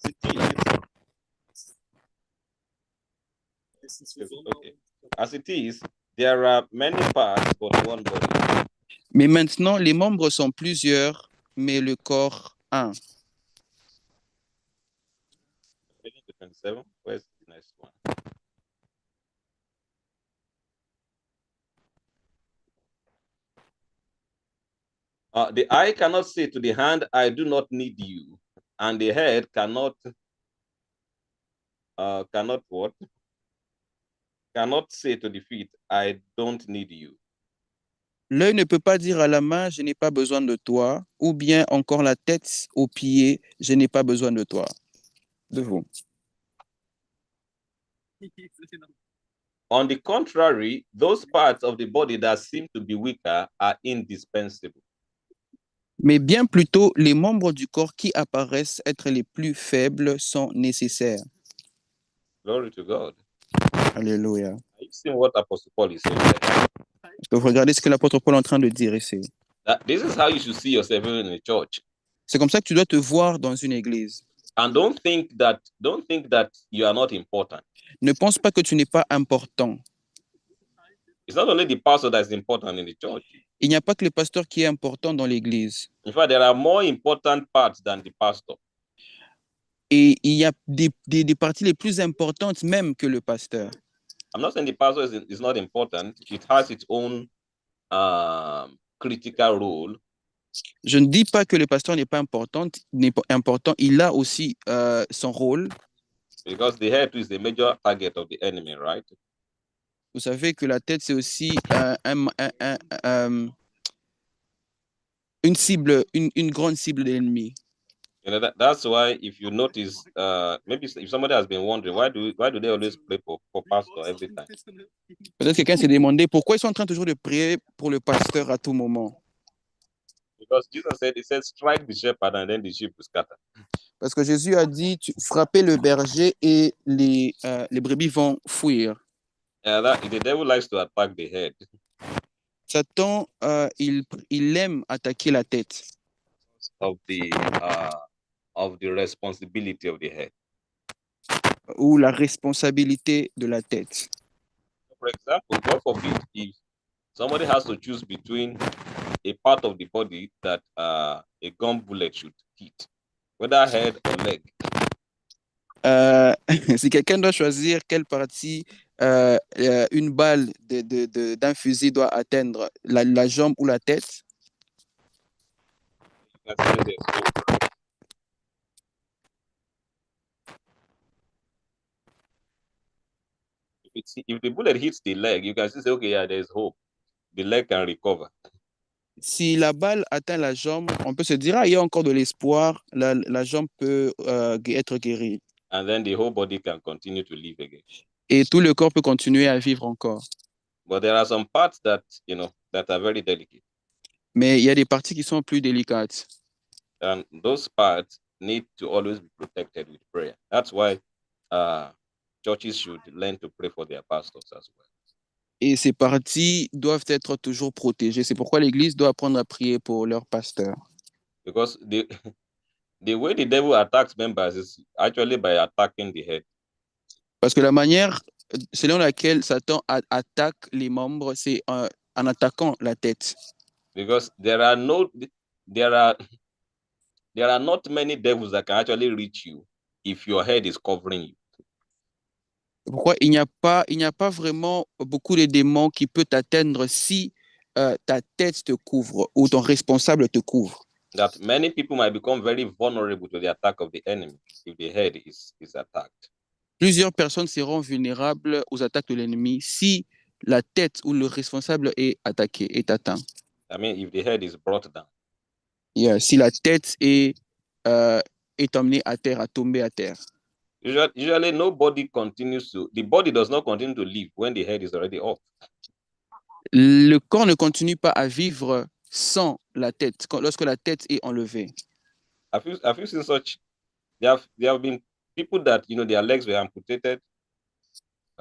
it is, okay. As it is, there are many parts but one body. Mais maintenant, les membres sont plusieurs, mais le corps un. 27, where's the next one? The eye cannot say to the hand, I do not need you. And the head cannot what? Cannot say to the feet, I don't need you. L'œil ne peut pas dire à la main, je n'ai pas besoin de toi, ou bien encore la tête aux pieds, je n'ai pas besoin de toi. De vous. On the contrary, those parts of the body that seem to be weaker are indispensable. Mais bien plutôt, les membres du corps qui apparaissent être les plus faibles sont nécessaires. Glory to God. Alléluia. Are you seeing what Apostle Paul is saying there? Est-ce que vous regardez ce que l'apôtre Paul est en train de dire ici? This is how you should see yourself even in a church. C'est comme ça que tu dois te voir dans une église. And don't think that you are not important. Ne pense pas que tu n'es pas important. It's not only the pastor that is important in the church. Il n'y a pas que le pasteur qui est important dans l'église. In fact, there are more important parts than the pastor. Et il y a des parties les plus importantes même que le pasteur. I'm not saying the pastor is not important. It has its own critical role. Je ne dis pas que le pasteur n'est pas important. Il a aussi son rôle. Because the head is the major target of the enemy, right? Vous savez que la tête, c'est aussi une cible, une grande cible de l'ennemi. You know, that's why if you notice, maybe if somebody has been wondering, why do they always pray for pastor every time? Peut-être quelqu'un s'est demandé pourquoi ils sont en train toujours de prier pour le pasteur à tout moment. Because Jesus said, he said, strike the shepherd and then the sheep will scatter. Parce que Jésus a dit, frappez le berger et les brebis vont fuir. The devil likes to attack the head. Satan, il aime attaquer la tête. Of the responsibility of the head. Ou la responsabilité de la tête. For example, God forbid, if somebody has to choose between a part of the body that a gun bullet should hit, whether head or leg. Si quelqu'un doit choisir quelle partie une balle d'un fusil doit atteindre, la jambe ou la tête, if the bullet hits the leg, you can still say, okay, yeah, there's hope. The leg can recover. Si la balle atteint la jambe, on peut se dire, ah, il y a encore de l'espoir, la jambe peut être guérie. And then the whole body can continue to live again. Et tout le corps peut continuer à vivre encore. But there are some parts that, that are very delicate. Mais il y a des parties qui sont plus délicates. And those parts need to always be protected with prayer. That's why churches should learn to pray for their pastors as well. Et ces parties doivent être toujours protégées. C'est pourquoi l'Église doit apprendre à prier pour leurs pasteurs. Because the way the devil attacks members is actually by attacking the head. Parce que la manière selon laquelle Satan attaque les membres, c'est en attaquant la tête. Because there are not many devils that can actually reach you if your head is covering you. Pourquoi il n'y a pas vraiment beaucoup de démons qui peuvent t'atteindre si ta tête te couvre ou ton responsable te couvre. That many people might become very vulnerable to the attack of the enemy if the head is attacked. Plusieurs personnes seront vulnérables aux attaques de l'ennemi si la tête ou le responsable est attaqué, est atteint. I mean, if the head is brought down. Yeah, si la tête est emmenée à terre, à tomber à terre. Usually the body does not continue to live when the head is already off. Le corps ne continue pas à vivre sans la tête, lorsque la tête est enlevée. Have you seen such? There have been people that, their legs were amputated.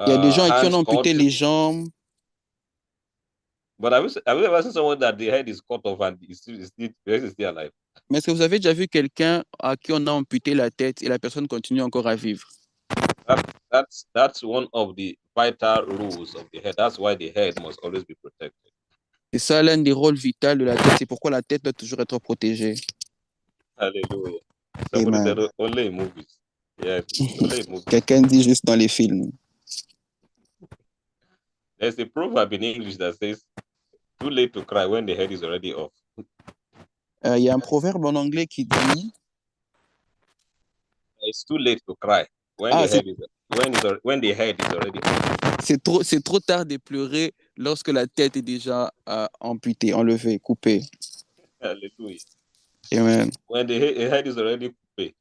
Il y a des gens qui ont amputé les jambes. But have you ever seen someone that the head is cut off and is still alive? Mais est-ce que vous avez déjà vu quelqu'un à qui on a amputé la tête et la personne continue encore à vivre? That's one of the vital rules of the head. That's why the head must always be protected. C'est ça l'un des rôles vitaux de la tête. C'est pourquoi la tête doit toujours être protégée. Hallelujah. Somebody said only in movies. Yeah, only in movies. Quelqu'un dit juste dans les films. There's a proverb in English that says, too late to cry when the head is already off. Il y a un proverbe en anglais qui dit it's too late to cry when the head is already off. C'est trop tard de pleurer lorsque la tête est déjà amputée, enlevée, coupée. Hallelujah. Amen. When the head is already coupé,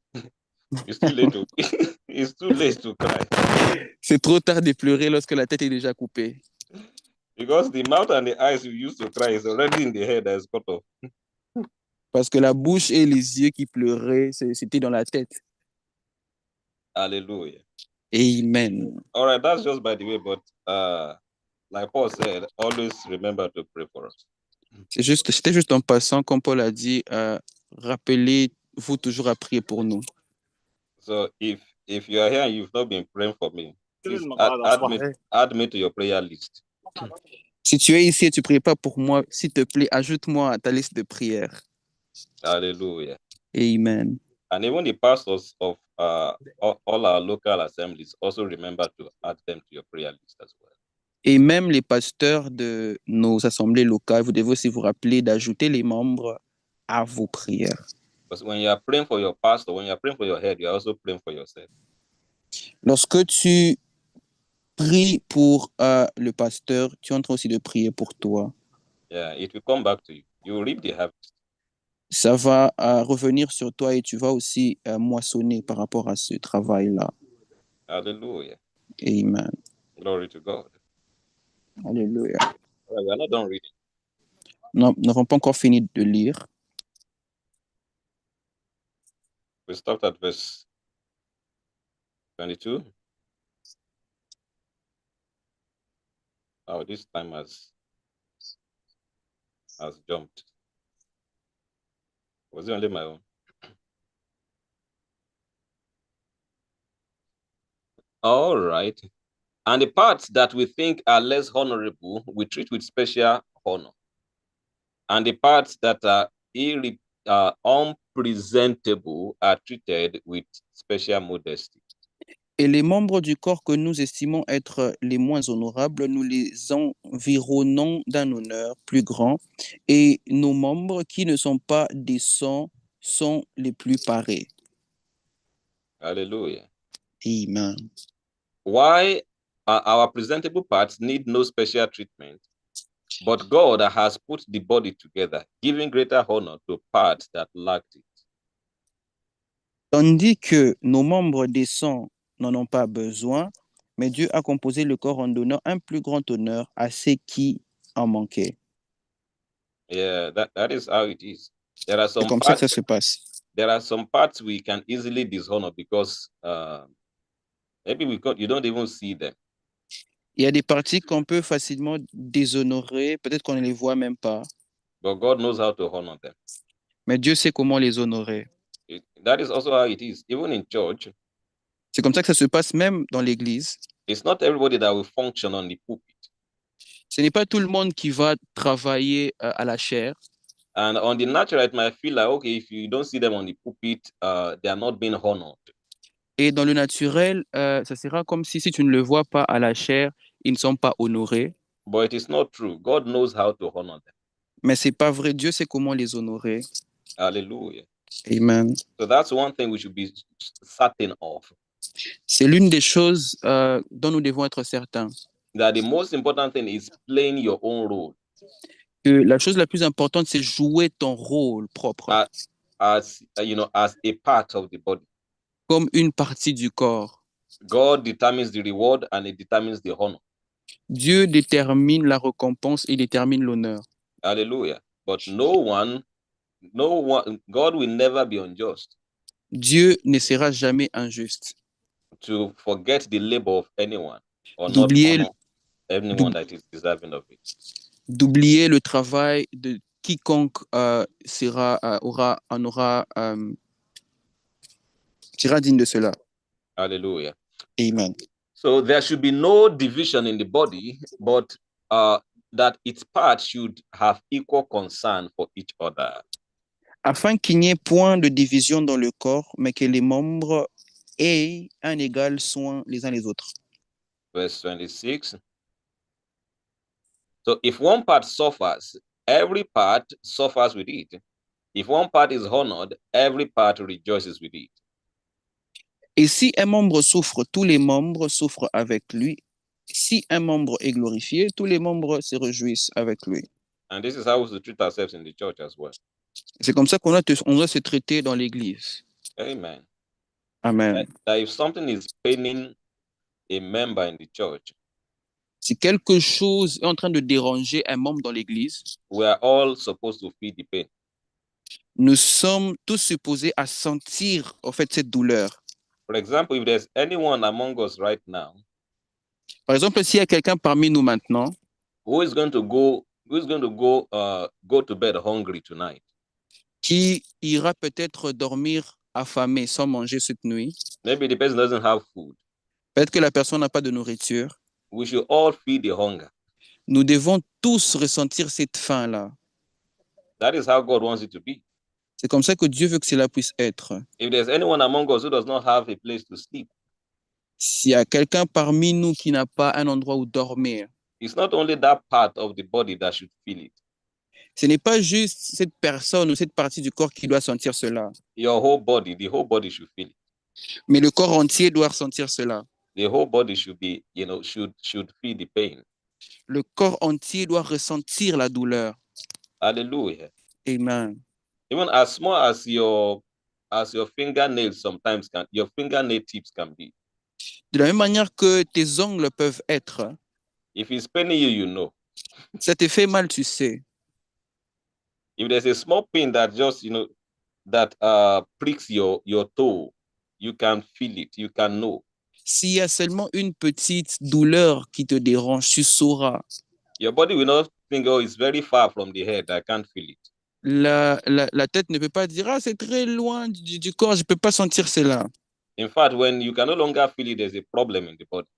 it's too late to cry. C'est trop tard de pleurer lorsque la tête est déjà coupée. Because the mouth and the eyes you used to cry is already in the head that is cut off. Parce que la bouche et les yeux qui pleuraient, c'était dans la tête. Hallelujah. Amen. All right, that's just by the way, but like Paul said, always remember to pray for us. C'était juste en passant, comme Paul a dit, rappelez-vous toujours à prier pour nous. So if you are here and you've not been praying for me, please add me to your prayer list. Si tu es ici et tu ne pries pas pour moi, s'il te plaît, ajoute-moi à ta liste de prières. Hallelujah. Amen. And even the pastors of all our local assemblies, also remember to add them to your prayer list as well. Et même les pasteurs de nos assemblées locales, vous devez aussi vous rappeler d'ajouter les membres à vos prières. Because when you are praying for your pastor, when you are praying for your head, you are also praying for yourself. Lorsque tu prie pour le pasteur, tu es en train aussi de prier pour toi. Yeah, it will come back to you. You will reap the harvest. Ça va revenir sur toi et tu vas aussi moissonner par rapport à ce travail-là. Hallelujah. Amen. Glory to God. Alléluia. Well, we are not done reading. Non, nous n'avons pas encore fini de lire. We stopped at verse 22. Oh, this time has jumped. Was it only my own? All right. And the parts that we think are less honorable, we treat with special honor. And the parts that are unpresentable are treated with special modesty. Et les membres du corps que nous estimons être les moins honorables, nous les environnons d'un honneur plus grand, et nos membres qui ne sont pas décents sont les plus parés. Hallelujah. Amen. Why our presentable parts need no special treatment, but God has put the body together, giving greater honor to parts that lacked it. Tandis que nos membres décents n'en ont pas besoin, mais Dieu a composé le corps en donnant un plus grand honneur à ceux qui en manquaient. Yeah, that is how it is. There are C'est some comme ça que parts, ça se passe. there are some parts we can easily dishonor because maybe you don't even see them. Il y a des parties qu'on peut facilement déshonorer, peut-être qu'on ne les voit même pas, But God knows how to honor them. mais Dieu sait comment les honorer. That is also how it is. Even in church, C'est comme ça que ça se passe même dans l'église. it's not everybody that will function on the pulpit. Ce n'est pas tout le monde qui va travailler à la chair. And on the natural, it might feel like, okay, if you don't see them on the pulpit, they are not being honored. Et dans le naturel, ça sera comme si tu ne le vois pas à la chair, ils ne sont pas honorés. But it is not true. God knows how to honor them. Mais c'est pas vrai. Dieu sait comment les honorer. Hallelujah. Amen. So that's one thing we should be certain of. C'est l'une des choses dont nous devons être certains. That the most important thing is playing your own role. Que la chose la plus importante, c'est jouer ton rôle propre. As a part of the body. Comme une partie du corps. God determines the reward and it determines the honor. Dieu détermine la récompense et détermine l'honneur. Hallelujah. But God will never be unjust. Dieu ne sera jamais injuste. To forget the labor of anyone or D'oublier not honor anyone that is deserving of it. D'oublier le travail de quiconque sera digne de cela. Hallelujah. Amen. So there should be no division in the body, but that its parts should have equal concern for each other. Afin qu'il n'y ait point de division dans le corps, mais que les membres aient un égal soin les uns les autres. Verse 26. So if one part suffers, every part suffers with it. If one part is honored, every part rejoices with it. Et si un membre souffre, tous les membres souffrent avec lui. Si un membre est glorifié, tous les membres se réjouissent avec lui. And this is how we should treat ourselves in the church as well. C'est comme ça qu'on doit se traiter dans l'église. Amen. Amen. That if something is paining a member in the church, si quelque chose est en train de déranger un membre dans l'église, we are all supposed to feel the pain. Nous sommes tous supposés à sentir en fait cette douleur. For example, if there's anyone among us right now, par exemple, s'il y a quelqu'un parmi nous maintenant, who is going to go to bed hungry tonight, qui ira peut-être dormir affamé sans manger cette nuit, maybe the person doesn't have food. Peut-être que la personne n'a pas de nourriture. We should all feel the hunger. Nous devons tous ressentir cette faim-là. That is how God wants it to be. C'est comme ça que Dieu veut que cela puisse être. If there's anyone among us who does not have a place to sleep, s'il y a quelqu'un parmi nous qui n'a pas un endroit où dormir, it's not only that part of the body that should feel it. Ce n'est pas juste cette personne ou cette partie du corps qui doit sentir cela. Your whole body, the whole body should feel it. Mais le corps entier doit ressentir cela. The whole body should be, should feel the pain. Le corps entier doit ressentir la douleur. Hallelujah. Amen. Even as small as your fingernails sometimes your fingernail tips can be. De la même manière que tes ongles peuvent être, If it's paining you, you know. ça te fait mal, tu sais. If there's a small pain that just, that pricks your toe, you can feel it, you can know. S'il y a seulement une petite douleur qui te dérange, tu sauras. Your body will not think, oh, it's very far from the head, I can't feel it. La tête ne peut pas dire, ah, c'est très loin du corps, je ne peux pas sentir cela. In fact, when you can no longer feel it, there's a problem in the body.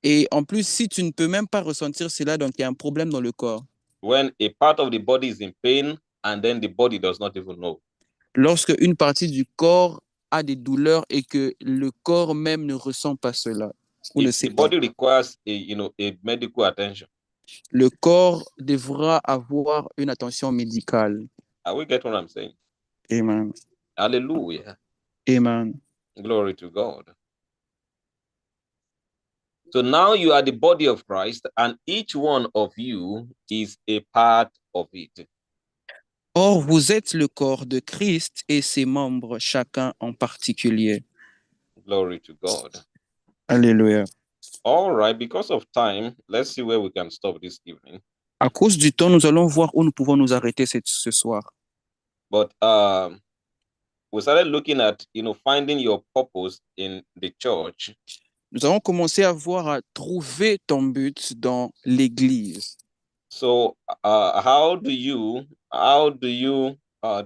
Et en plus, si tu ne peux même pas ressentir cela, donc il y a un problème dans le corps. When a part of the body is in pain and then the body does not even know. Lorsque une partie du corps a des douleurs et que le corps même ne ressent pas cela, ou ne sait The pas. body requires a medical attention. Le corps devra avoir une attention médicale. Are we getting what I'm saying? Amen. Hallelujah. Amen. Glory to God. So now you are the body of Christ, and each one of you is a part of it. Or, vous êtes le corps de Christ et ses membres, chacun en particulier. Glory to God. Alléluia. All right, because of time, let's see where we can stop this evening. À cause du temps, nous allons voir où nous pouvons nous arrêter ce soir. But we started looking at, finding your purpose in the church. Nous avons commencé à voir à trouver ton but dans l'Église. So how do you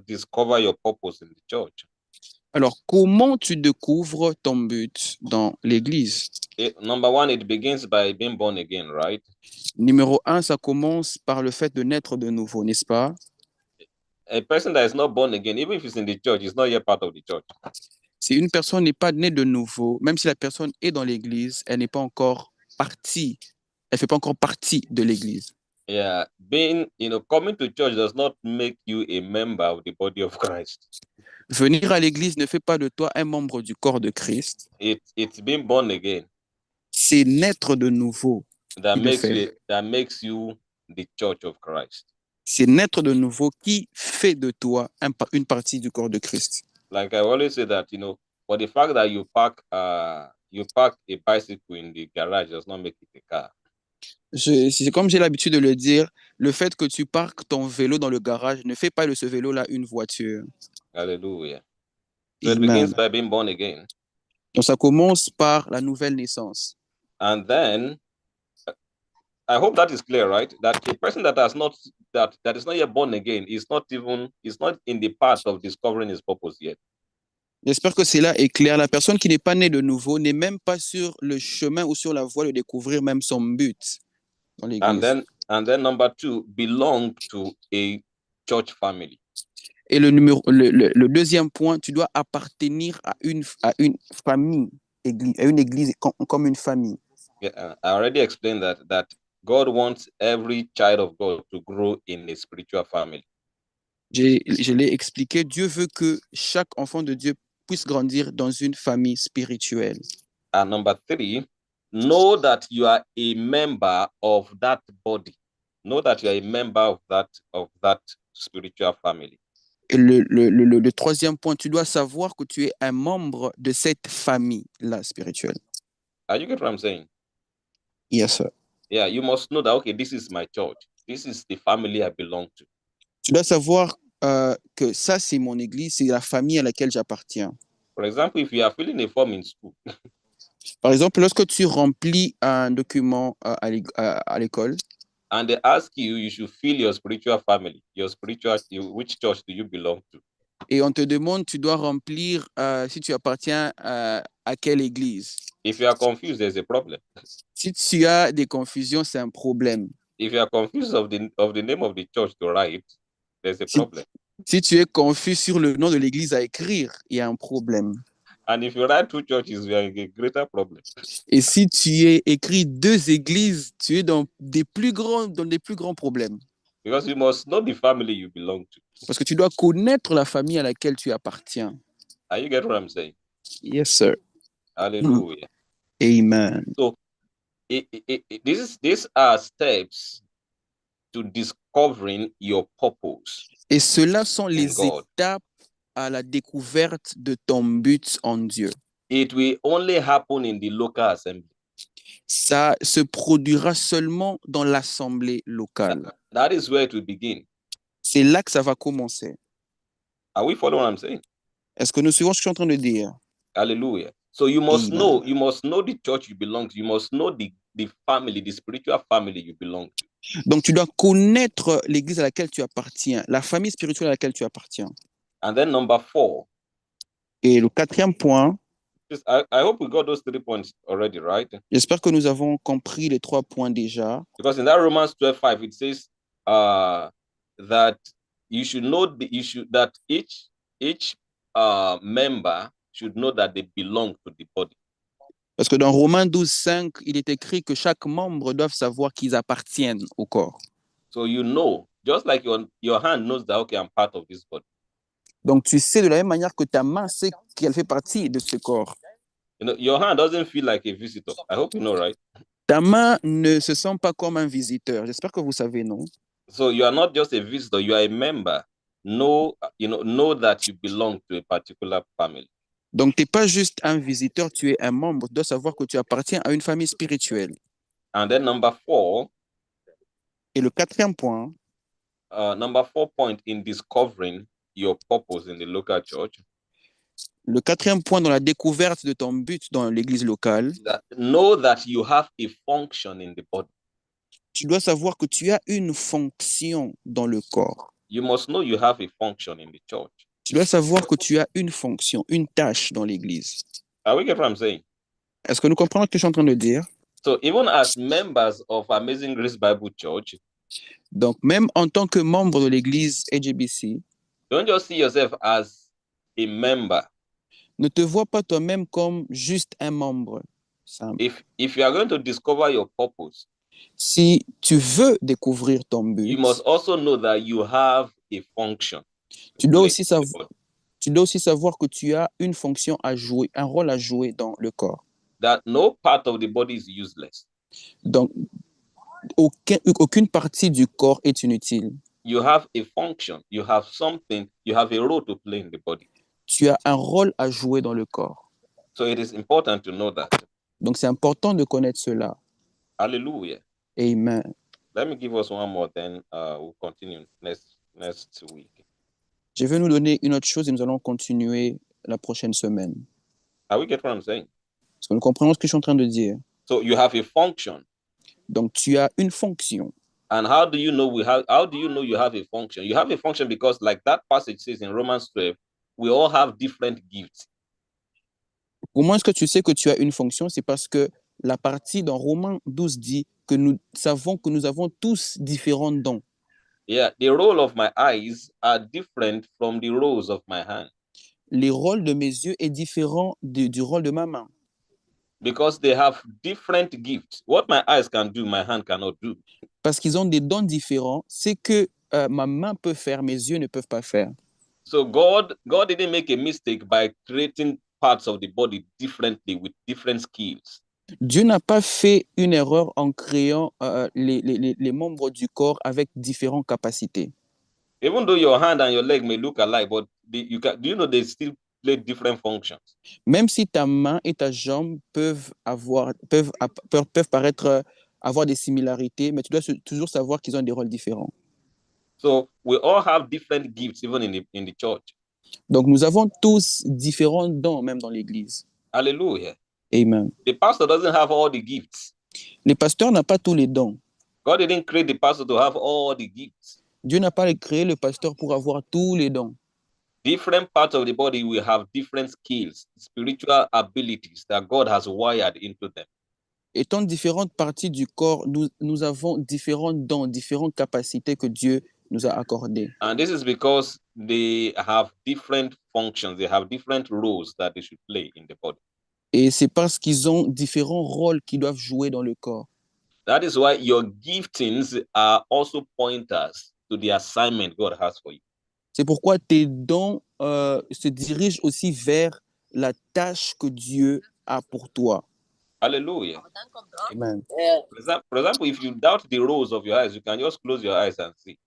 discover your purpose in the church? Alors, comment tu découvres ton but dans l'Église? Number one, it begins by being born again, right? Numéro 1, ça commence par le fait de naître de nouveau, n'est-ce pas? A person that is not born again, even if he's in the church, is not yet part of the church. Si une personne n'est pas née de nouveau, même si la personne est dans l'Église, elle n'est pas encore partie, elle fait pas encore partie de l'Église. Yeah, coming to church does not make you a member of the body of Christ. Venir à l'Église ne fait pas de toi un membre du corps de Christ. It's being born again. C'est naître de nouveau. That makes you the church of Christ. C'est naître de nouveau qui fait de toi une partie du corps de Christ. Like I always say that, for the fact that you park a bicycle in the garage does not make it a car. C'est comme j'ai l'habitude de le dire, le fait que tu parques ton vélo dans le garage ne fait pas de ce vélo-là une voiture. Hallelujah. So it Amen. begins by being born again. Donc ça commence par la nouvelle naissance. And then, I hope that is clear, right? That a person that is not yet born again is not in the path of discovering his purpose yet. J'espère que cela est clair. La personne qui n'est pas née de nouveau n'est même pas sur le chemin ou sur la voie de découvrir même son but dans l'Église. And then number two, belong to a church family. Et le deuxième point, tu dois appartenir à une famille, à une église comme une famille. Yeah, I already explained that God wants every child of God to grow in a spiritual family. Je l'ai expliqué, Dieu veut que chaque enfant de Dieu puisse grandir dans une famille spirituelle. And number three, know that you are a member of that body. Know that you are a member of that spiritual family. Et le troisième point, tu dois savoir que tu es un membre de cette famille-là spirituelle. Are you get what I'm saying? Yes, sir. Yeah, you must know that, okay, this is my church. This is the family I belong to. Tu dois savoir que ça, c'est mon église, c'est la famille à laquelle j'appartiens. For example, if you are filling a form in school, Par exemple, lorsque tu remplis un document à l'école, and they ask you, you should fill your spiritual family, which church do you belong to? et on te demande, tu dois remplir si tu appartiens à quelle église. If you are confused, there's a problem. Si tu as des confusions, c'est un problème. If you are confused of the name of the church to write, there's a problem. Si tu es confus sur le nom de l'église à écrire, il y a un problème. And if you write two churches, you are in a greater problem. Et si tu es écrit deux églises, tu es dans des plus grands problèmes. Because you must know the family you belong to. Parce que tu dois connaître la famille à laquelle tu appartiens. Are you get what I'm saying? Yes, sir. Hallelujah. Amen. So these are steps to discovering your purpose Et ceux-là sont in les God. étapes à la découverte de ton but en Dieu. It will only happen in the local assembly. Ça se produira seulement dans l'assemblée locale. That is where it will begin. C'est là que ça va commencer. Are we following what I'm saying? Est-ce que nous suivons ce que je suis en train de dire? Hallelujah. So you must Amen. know the church you belong to. You must know the family, the spiritual family you belong to. Donc, tu dois connaître l'église à laquelle tu appartiens, la famille spirituelle à laquelle tu appartiens. And then number 4, Et le quatrième point, I hope we got those 3 points already, right? j'espère que nous avons compris les 3 points déjà. Because in that Romans 12:5, it says that you should know that each member should know that they belong to the body. Parce que dans Romains 12:5, il est écrit que chaque membre doit savoir qu'ils appartiennent au corps. So you know, just like your hand knows that, okay, I'm part of this body. Donc, tu sais de la même manière que ta main sait qu'elle fait partie de ce corps. You know, your hand doesn't feel like a visitor. I hope you know, right? Ta main ne se sent pas comme un visiteur. J'espère que vous savez, non? So you are not just a visitor, you are a member. Know that you belong to a particular family. Donc, tu n'es pas juste un visiteur, tu es un membre. Tu dois savoir que tu appartiens à une famille spirituelle. And then number 4, Et le quatrième point, number 4 point in discovering your purpose in the local church. le quatrième point dans la découverte de ton but dans l'église locale, Know that you have a function in the body. tu dois savoir que tu as une fonction dans le corps. You must know you have a function in the church. Tu dois savoir que tu as une fonction, une tâche dans l'église. Are we getting what I'm saying? Est-ce que nous comprenons ce que je suis en train de dire? So even as members of Amazing Grace Bible Church, Donc, même en tant que membre de l'église AJBC, don't just see yourself as a member. ne te vois pas toi-même comme juste un membre simple. If you are going to discover your purpose, Si tu veux découvrir ton but, you must also know that you have a function. tu dois aussi savoir que tu as une fonction à jouer, un rôle à jouer dans le corps. That no part of the body is useless. Donc, aucune partie du corps est inutile. You have a function, you have something, you have a role to play in the body. Tu as un rôle à jouer dans le corps. So it is important to know that. Donc, c'est important de connaître cela. Hallelujah. Amen. Let me give us one more, then we'll continue next week. Je vais nous donner une autre chose et nous allons continuer la prochaine semaine. Are we getting what I'm saying? Est-ce que nous comprenons ce que je suis en train de dire? So you have a function. Donc, tu as une fonction. And how do you know you have a function? You have a function because, like that passage says in Romans 12, we all have different gifts. Comment est-ce que tu sais que tu as une fonction? C'est parce que la partie dans Romains 12 dit que nous savons que nous avons tous différents dons. Yeah, the role of my eyes are different from the roles of my hand. Les rôles de mes yeux est différent du rôle de ma main. Because they have different gifts. What my eyes can do, my hand cannot do. Parce qu'ils ont des dons différents. C'est que ma main peut faire, mes yeux ne peuvent pas faire. So God didn't make a mistake by creating parts of the body differently with different skills. Dieu n'a pas fait une erreur en créant les membres du corps avec différentes capacités. Even though your hand and your leg may look alike, but do you know they still play different functions? Même si ta main et ta jambe peuvent paraître avoir des similarités, mais tu dois toujours savoir qu'ils ont des rôles différents. So we all have different gifts, even in the church. Donc nous avons tous différents dons, même dans l'église. Hallelujah. Amen. The pastor doesn't have all the gifts. Les pasteurs n'ont pas tous les dons. God didn't create the pastor to have all the gifts. Dieu n'a pas créé le pasteur pour avoir tous les dons. Different parts of the body will have different skills, spiritual abilities that God has wired into them. Étant différentes parties du corps, nous avons différents dons, différentes capacités que Dieu nous a accordées. And this is because they have different functions, they have different roles that they should play in the body. Et c'est parce qu'ils ont différents rôles qu'ils doivent jouer dans le corps. That is why your giftings are also pointers to the assignment God has for you. C'est pourquoi tes dons se dirigent aussi vers la tâche que Dieu a pour toi. Hallelujah. Amen. For example, if you doubt the roles of your eyes, you can just close your eyes and see.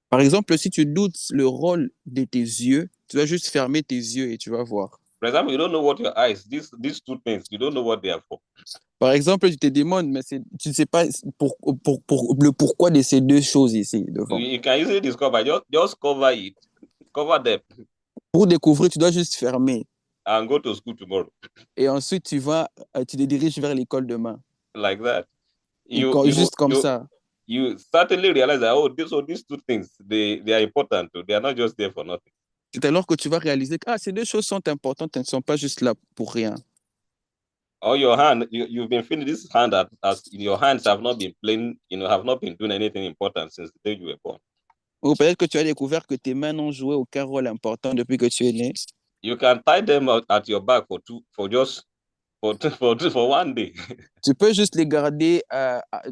Par exemple, si tu doutes le rôle de tes yeux, tu vas juste fermer tes yeux et tu vas voir. For example, you don't know what your eyes, these two things, you don't know what they are for. Par exemple, tu te demandes, mais tu ne sais pas le pourquoi de ces deux choses ici devant. You can easily discover, just cover it, cover them, Pour découvrir, tu dois juste fermer. and go to school tomorrow. Et ensuite, tu te diriges vers l'école demain. Like that. Juste comme ça. You certainly realize that, these two things, they are important. They are not just there for nothing. C'est alors que tu vas réaliser que ces deux choses sont importantes, elles ne sont pas juste là pour rien. Or your hand, you've been feeling this hand as your hands have not been playing, have not been doing anything important since the day you were born. Ou peut-être que tu as découvert que tes mains n'ont joué aucun rôle important depuis que tu es né. You can tie them at your back for one day. Tu peux juste les garder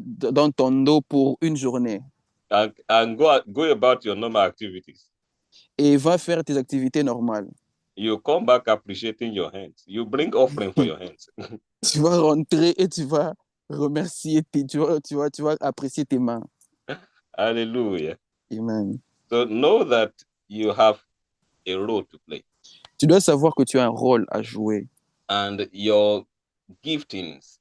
dans ton dos pour une journée. And go about your normal activities. Et va faire tes activités normales. You come back appreciating your hands. You bring offering for your hands. Tu vas rentrer et tu vas remercier, tu vas apprécier tes mains. Hallelujah. Amen. So know that you have a role to play. Tu dois savoir que tu as un rôle à jouer. And your giftings,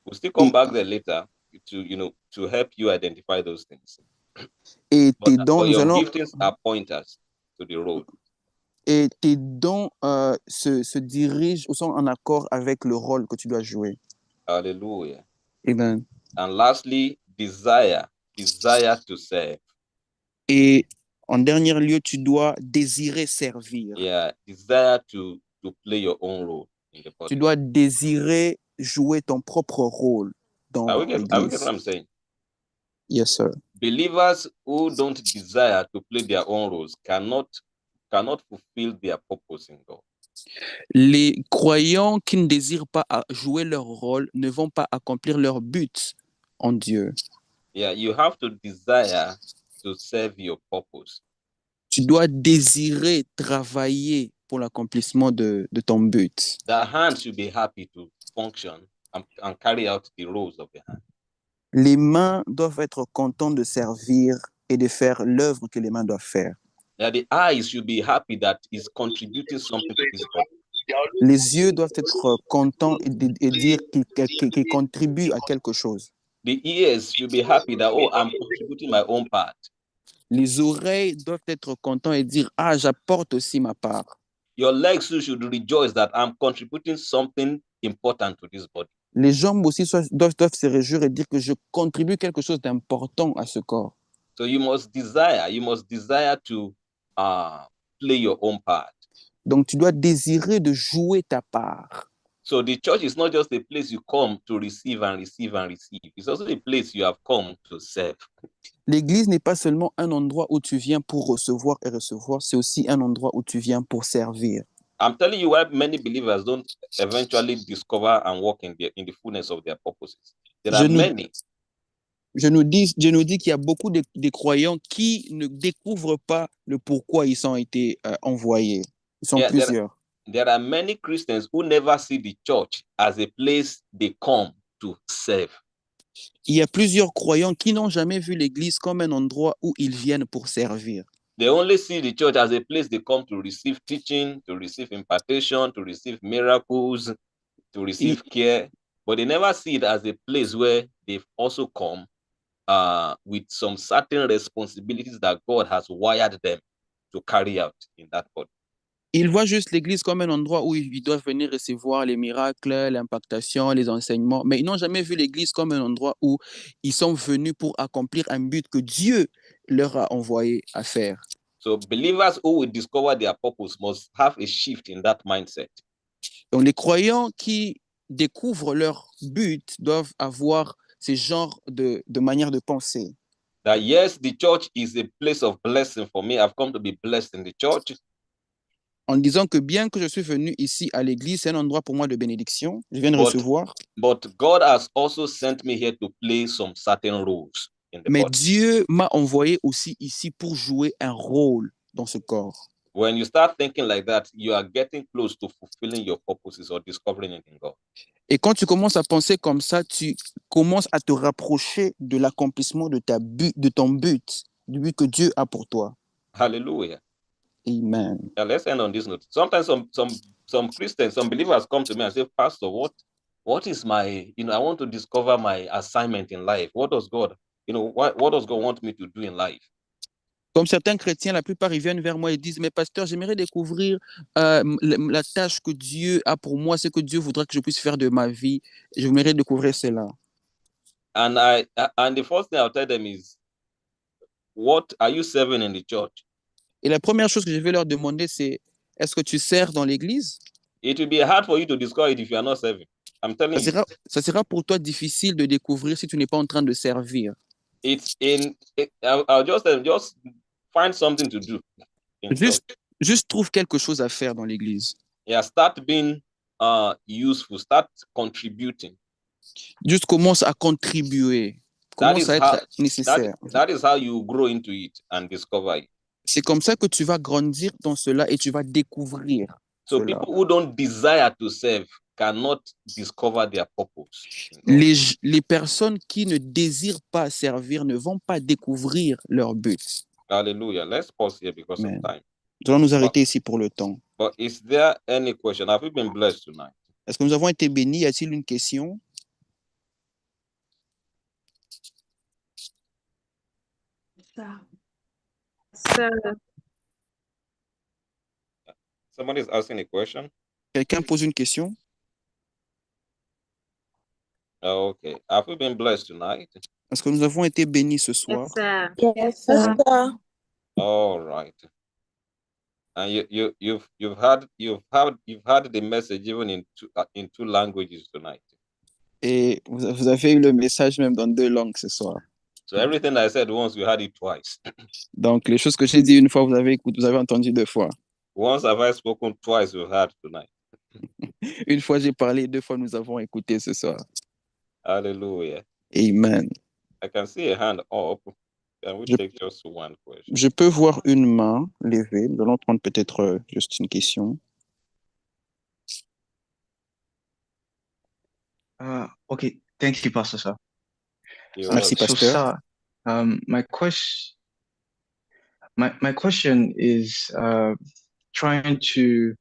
we'll still come back there later to help you identify those things. Et tes dons, your giftings are pointers to the road. Et tes dons se dirigent ou sont en accord avec le rôle que tu dois jouer. Hallelujah. Amen. And lastly, desire to serve. Et en dernier lieu, tu dois désirer servir. Yeah, desire to play your own role in the body. Tu dois désirer jouer ton propre rôle dans l'Église. Are we getting what I'm saying? Yes, sir. Believers who don't desire to play their own roles cannot fulfill their purpose in God. Les croyants qui ne désirent pas jouer leur rôle ne vont pas accomplir leur but en Dieu. Yeah, you have to desire to serve your purpose. Tu dois désirer travailler pour l'accomplissement de ton but. The hands should be happy to function and carry out the roles of the hand. Les mains doivent être contentes de servir et de faire l'œuvre que les mains doivent faire. Yeah, the eyes should be happy that is contributing something to this body. Les yeux doivent être contents et dire qu'ils contribuent à quelque chose. The ears should be happy that, I'm contributing my own part. Les oreilles doivent être contents et dire, j'apporte aussi ma part. Your legs too should rejoice that I'm contributing something important to this body. Les jambes aussi doivent se réjouir et dire que je contribue quelque chose d'important à ce corps. So you must desire to play your own part. Donc tu dois désirer de jouer ta part. So the church is not just a place you come to receive and receive and receive. It's also a place you have come to serve. L'église n'est pas seulement un endroit où tu viens pour recevoir et recevoir, c'est aussi un endroit où tu viens pour servir. I'm telling you why many believers don't eventually discover and walk in the fullness of their purposes. There are many. Je nous dis qu'il y a beaucoup de croyants qui ne découvrent pas le pourquoi ils ont été envoyés. Ils sont plusieurs. There are many Christians who never see the church as a place they come to serve. Il y a plusieurs croyants qui n'ont jamais vu l'église comme un endroit où ils viennent pour servir. They only see the church as a place they come to receive teaching, to receive impartation, to receive miracles, to receive care. But they never see it as a place where they've also come with some certain responsibilities that God has wired them to carry out in that body. Ils voient juste l'église comme un endroit où ils doivent venir recevoir les miracles, l'impactation, les enseignements, mais ils n'ont jamais vu l'église comme un endroit où ils sont venus pour accomplir un but que Dieu leur a envoyé à faire. So believers who will discover their purpose must have a shift in that mindset. Donc les croyants qui découvrent leur but doivent avoir ce genre de manière de penser. That yes, the church is a place of blessing for me. I've come to be blessed in the church. En disant que bien que je suis venu ici à l'église, c'est un endroit pour moi de bénédiction. Je viens de recevoir. But God has also sent me here to play some certain roles in the Mais body. Dieu m'a envoyé aussi ici pour jouer un rôle dans ce corps. When you start thinking like that, you are getting close to fulfilling your purposes or discovering it in God. Et quand tu commences à penser comme ça, tu commences à te rapprocher de l'accomplissement de ton but, du but que Dieu a pour toi. Hallelujah. Amen. Now let's end on this note. Sometimes some Christians, some believers come to me and say, Pastor, what is my, I want to discover my assignment in life. What does God, what does God want me to do in life? Comme certains chrétiens, la plupart, ils viennent vers moi et disent, mais pasteur, j'aimerais découvrir la tâche que Dieu a pour moi, ce que Dieu voudra que je puisse faire de ma vie. J'aimerais découvrir cela. And the first thing I'll tell them is, what are you serving in the church? Et la première chose que je vais leur demander, c'est, est-ce que tu sers dans l'église? It will be hard for you to discover it if you are not serving. I'm telling you. Ça sera pour toi difficile de découvrir si tu n'es pas en train de servir. I'll just find something to do. Juste trouve quelque chose à faire dans l'église. Yeah, start being useful, start contributing. Juste commence à contribuer. Commence à être nécessaire. That is how you grow into it and discover it. C'est comme ça que tu vas grandir dans cela et tu vas découvrir. So cela. people who don't desire to serve cannot discover their purpose. Les personnes qui ne désirent pas servir ne vont pas découvrir leur but. Hallelujah. Let's pause here because of time. Nous allons nous arrêter ici pour le temps. But is there any question? Have you been blessed tonight? Est-ce que nous avons été bénis? Y a-t-il une question? Somebody is asking a question. Quelqu'un pose une question? Okay. Have we been blessed tonight? Est-ce que nous avons été bénis ce soir? Yes, sir. All right. And you've had the message even in two languages tonight. Et vous avez eu le message même dans 2 langues ce soir. So everything I said once, you had it twice. Donc les choses que j'ai dit une fois, vous avez entendu 2 fois. Once have I spoken, twice you've heard tonight. Une fois j'ai parlé, 2 fois nous avons écouté ce soir. Hallelujah. Amen. I can see a hand up. Can we take just one question? Je peux voir une main levée. Nous allons prendre peut-être juste une question. Okay, thank you, Pastor Sir. Merci, So, pasteur. sir, my question is trying to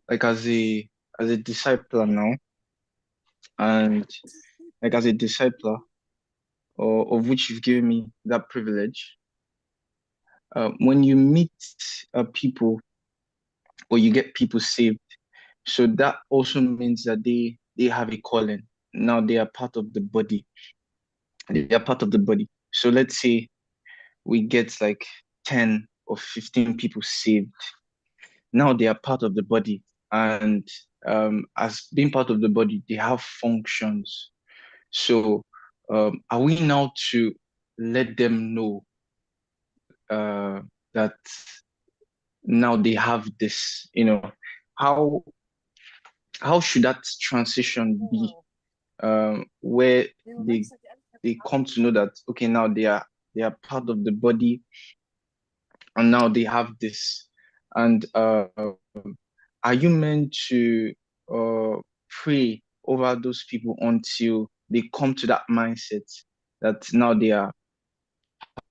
like as a discipler now, and like as a discipler of which you've given me that privilege. When you meet people or you get people saved, so that also means that they have a calling. Now they are part of the body. They are part of the body. So let's say we get like 10 or 15 people saved. Now they are part of the body. And as being part of the body, they have functions. So are we now to let them know that now they have this, how should that transition be, where they come to know that, okay, now they are part of the body and now they have this, and are you meant to pray over those people until they come to that mindset that now they are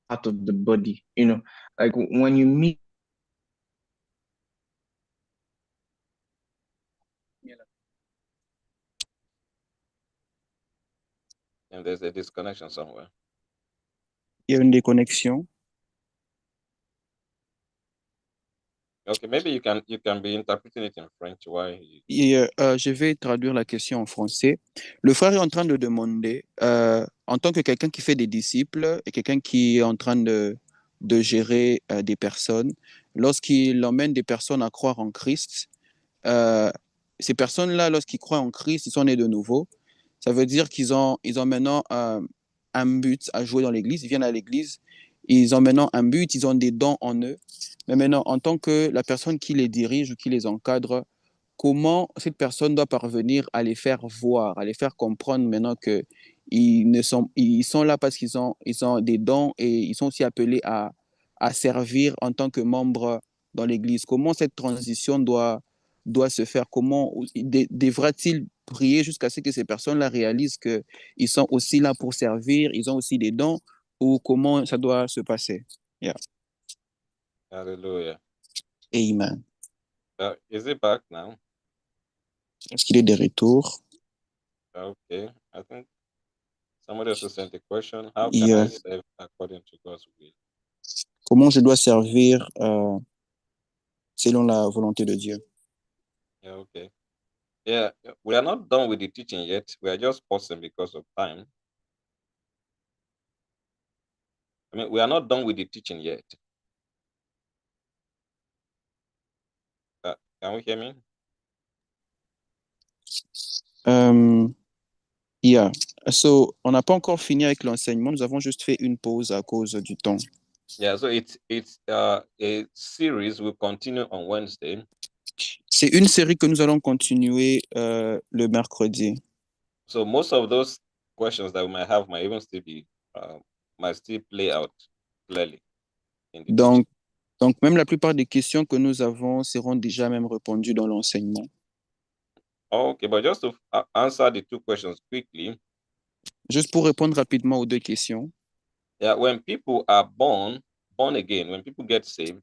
part of the body? Like when you meet And there's a disconnection somewhere. Il y a une déconnexion. Okay, maybe you can be interpreting it in French. Why? Je vais traduire la question en français. Le frère est en train de demander, en tant que quelqu'un qui fait des disciples et quelqu'un qui est en train de gérer des personnes, lorsqu'il emmène des personnes à croire en Christ, ces personnes-là, lorsqu'ils croient en Christ, ils sont nés de nouveau. Ça veut dire qu'ils ont maintenant un but à jouer dans l'église. Ils viennent à l'église, ils ont maintenant un but, ils ont des dons en eux. Mais maintenant, en tant que la personne qui les dirige ou qui les encadre, comment cette personne doit parvenir à les faire voir, à les faire comprendre maintenant qu'ils sont là parce qu'ils ont des dons et ils sont aussi appelés à servir en tant que membres dans l'Église? Comment cette transition doit se faire? Comment devra-t-il prier jusqu'à ce que ces personnes-là réalisent qu'ils sont aussi là pour servir, ils ont aussi des dons, ou comment ça doit se passer? Yeah. Hallelujah. Amen. Is it back now? Est-ce qu'il est de retour? Okay. I think somebody also sent a question. How can Yeah. I serve according to God's will? Comment je dois servir selon la volonté de Dieu? Yeah, okay. Yeah, we are not done with the teaching yet. We are just pausing because of time. I mean, we are not done with the teaching yet. Can we hear me? Yeah. So, on n'a pas encore fini avec l'enseignement. Nous avons juste fait une pause à cause du temps. Yeah, so it's a series. Will continue on Wednesday. C'est une série que nous allons continuer le mercredi. So most of those questions that we might have might even still be might still play out clearly in the teaching. Donc, même la plupart des questions que nous avons seront déjà même répondues dans l'enseignement. Okay, but just to answer the two questions quickly. Juste pour répondre rapidement aux deux questions. Yeah, when people are born again, when people get saved,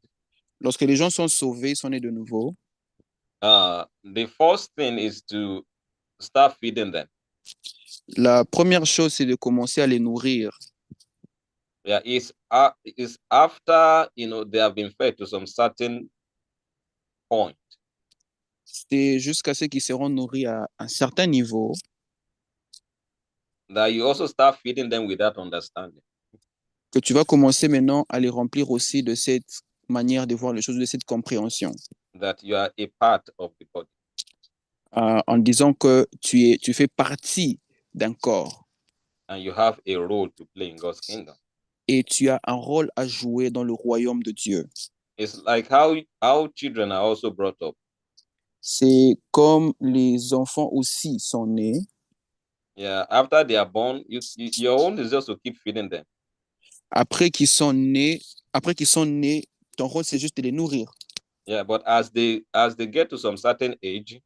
lorsque les gens sont sauvés, sont nés de nouveau, the first thing is to start feeding them. La première chose, c'est de commencer à les nourrir. Yeah, it's after they have been fed to some certain point. C'est jusqu'à ce qu'ils seront nourris à un certain niveau. That you also start feeding them with that understanding. Que tu vas commencer maintenant à les remplir aussi de cette manière de voir les choses, de cette compréhension. That you are a part of the body. En disant que tu fais partie d'un corps. And you have a role to play in God's kingdom. Et tu as un rôle à jouer dans le royaume de Dieu. It's like how children are also brought up. C'est comme les enfants aussi sont nés. Yeah, after they are born, your own is just to keep feeding them. Après qu'ils sont nés, ton rôle c'est juste de les nourrir. Yeah, but as they get to some certain age,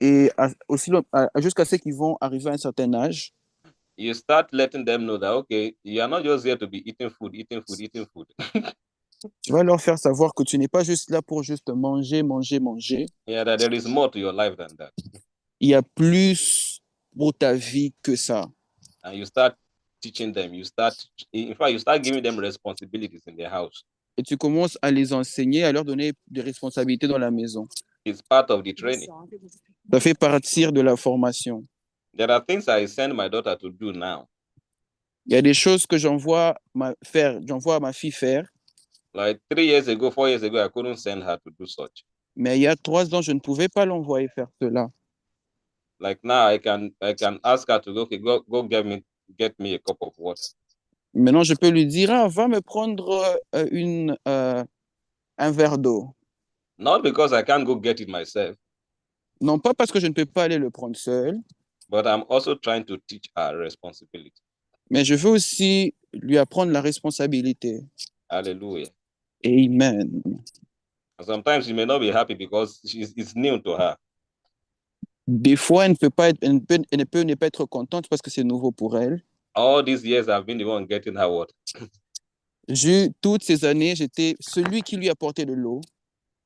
et aussi jusqu'à ce qu'ils vont arriver à un certain âge, you start letting them know that okay, you are not just here to be eating food. Tu vas leur faire savoir que tu n'es pas juste là pour juste manger. Yeah, that there is more to your life than that. Il y a plus pour ta vie que ça. And you start teaching them. You start giving them responsibilities in their house. Et tu commences à les enseigner, à leur donner des responsabilités dans la maison. It's part of the training. Ça fait partie de la formation. There are things I send my daughter to do now. Il y a des choses que j'envoie à ma fille faire. Like 3 years ago, 4 years ago, I couldn't send her to do such. Mais il y a 3 ans, je ne pouvais pas l'envoyer faire cela. Like now, I can ask her to go, okay, go get me a cup of water. Maintenant, je peux lui dire, va me prendre un verre d'eau. Not because I can't go get it myself. Non pas parce que je ne peux pas aller le prendre seul. But I'm also trying to teach her responsibility. Mais je veux aussi lui apprendre la responsabilité. Hallelujah. Amen. Sometimes she may not be happy because it's new to her. Des fois, elle ne peut ne pas être contente parce que c'est nouveau pour elle. All these years, I've been the one getting her water. Toutes ces années, j'étais celui qui lui apportait de l'eau.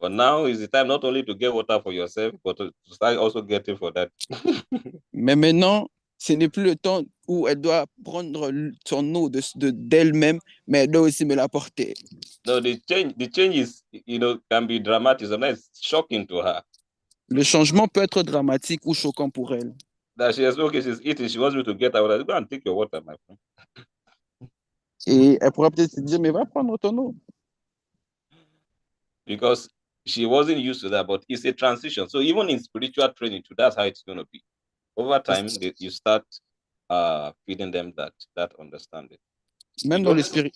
But now is the time not only to get water for yourself, but to start also getting for that. Mais maintenant, ce n'est plus le temps où elle doit prendre son eau d'elle-même, mais elle doit aussi me l'apporter. No, the change is, can be dramatic. Sometimes it's shocking to her. Le changement peut être dramatique ou choquant pour elle. That she's eating, she wants me to get her water. Go and take your water, my friend. Et elle pourra peut-être se dire, mais va prendre ton eau. Because she wasn't used to that, but it's a transition. So even in spiritual training too, that's how it's going to be. Over time, you start feeding them that understanding. Même dans l'esprit.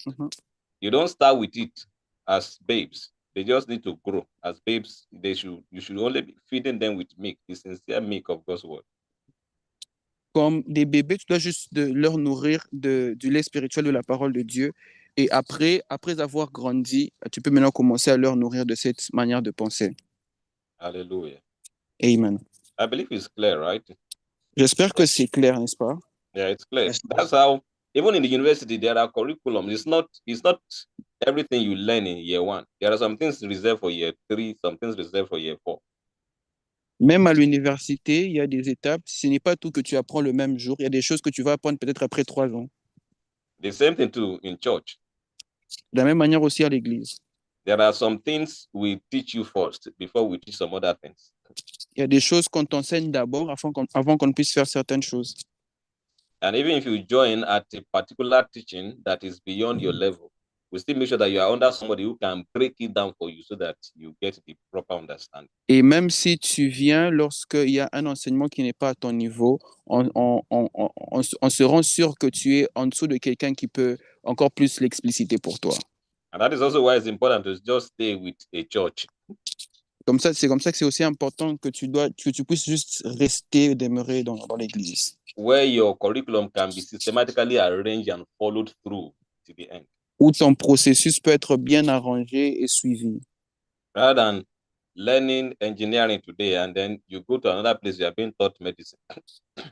You don't start with it as babes. They just need to grow. As babes, you should only be feeding them with milk, the sincere milk of God's word. Comme des bébés, tu dois juste leur nourrir du lait spirituel de la parole de Dieu. Et après avoir grandi, tu peux maintenant commencer à leur nourrir de cette manière de penser. Hallelujah. Amen. I believe it's clear, right? J'espère que c'est clair, n'est-ce pas? Yeah, it's clear. Yes, That's how, even in the university, there are curriculum. It's not everything you learn in year 1. There are some things reserved for year 3, some things reserved for year 4. Même à l'université, il y a des étapes. Ce n'est pas tout que tu apprends le même jour. Il y a des choses que tu vas apprendre peut-être après 3 ans. The same thing too in church. De la même manière aussi à l'église. There are some things we teach you first before we teach some other things. Il y a des choses qu'on t'enseigne d'abord avant qu'on puisse faire certaines choses. And even if you join at a particular teaching that is beyond your level, we still make sure that you are under somebody who can break it down for you so that you get the proper understanding. Et même si tu viens lorsqu'il y a un enseignement qui n'est pas à ton niveau, on se rend sûr que tu es en dessous de quelqu'un qui peut encore plus l'expliciter pour toi. And that is also why it's important to just stay with a church. C'est comme ça que c'est aussi important que tu puisses juste rester, demeurer dans l'église. Where your curriculum can be systematically arranged and followed through to the end. Où ton processus peut être bien arrangé et suivi. Rather than learning engineering today and then you go to another place, you are being taught medicine.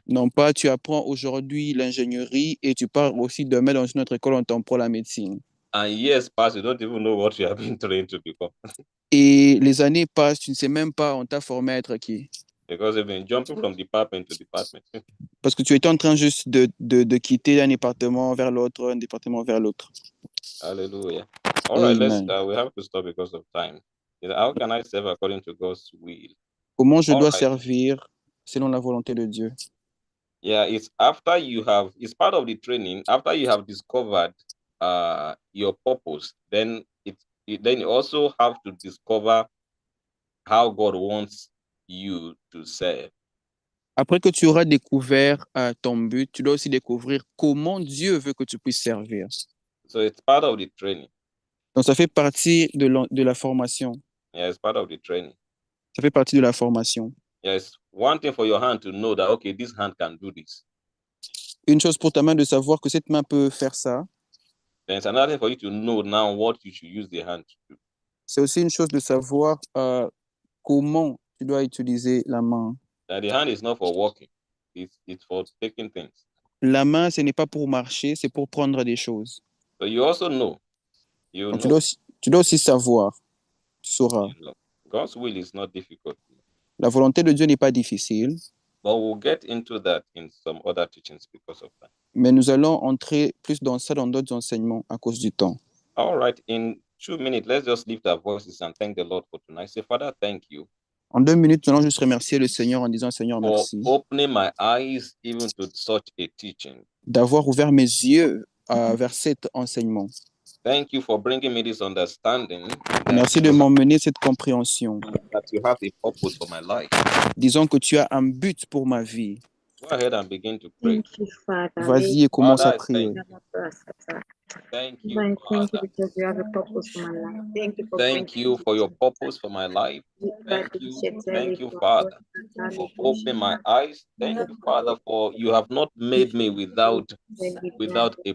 Non pas tu apprends aujourd'hui l'ingénierie et tu pars aussi demain dans une autre école, on t'apprend la médecine. And years pass, you don't even know what you have been trained to become. Et les années passent, tu ne sais même pas on t'a formé à être qui. Because you've been jumping from department to department. Parce que tu étais en train juste de quitter un département vers l'autre, un département vers l'autre. Hallelujah. All right, Amen. we have to stop because of time. How can I serve according to God's will? Comment je All dois right. servir selon la volonté de Dieu? Yeah, it's part of the training. After you have discovered your purpose, then then you also have to discover how God wants you to serve. Après que tu auras découvert ton but, tu dois aussi découvrir comment Dieu veut que tu puisses servir. So it's part of the training. Donc ça fait partie de la formation. Yeah, it's part of the training. Ça fait partie de la formation. Yeah, it's one thing for your hand to know that, okay, this hand can do this. Une chose pour ta main de savoir que cette main peut faire ça. Then it's another thing for you to know now what you should use the hand to do. C'est aussi une chose de savoir comment tu dois utiliser la main. That the hand is not for walking. It's for taking things. La main, ce n'est pas pour marcher, c'est pour prendre des choses. So you also know. Donc, tu dois aussi savoir. Tu sauras. You know. God's will is not difficult. La volonté de Dieu n'est pas difficile. But we'll get into that in some other teachings because of time. Mais nous allons entrer plus dans ça dans d'autres enseignements à cause du temps. All right. In 2 minutes, let's just lift our voices and thank the Lord for tonight. Say, Father, thank you. En 2 minutes, nous allons juste remercier le Seigneur en disant Seigneur, for merci opening my eyes even to such a teaching. d'avoir ouvert mes yeux vers cet enseignement. Thank you for bringing me this understanding. Merci de m'emmener cette compréhension. That you have a purpose for my life. Disons que tu as un but pour ma vie. Go ahead and begin to pray. Thank you, Father. Vas-y et commence à Father, prier. Thank you, Divine, thank you Father. because you have a purpose for my life. Thank you for Thank you for your purpose for my life. Thank you, Father, for opening my eyes. Thank you, Father, for you have not made me without a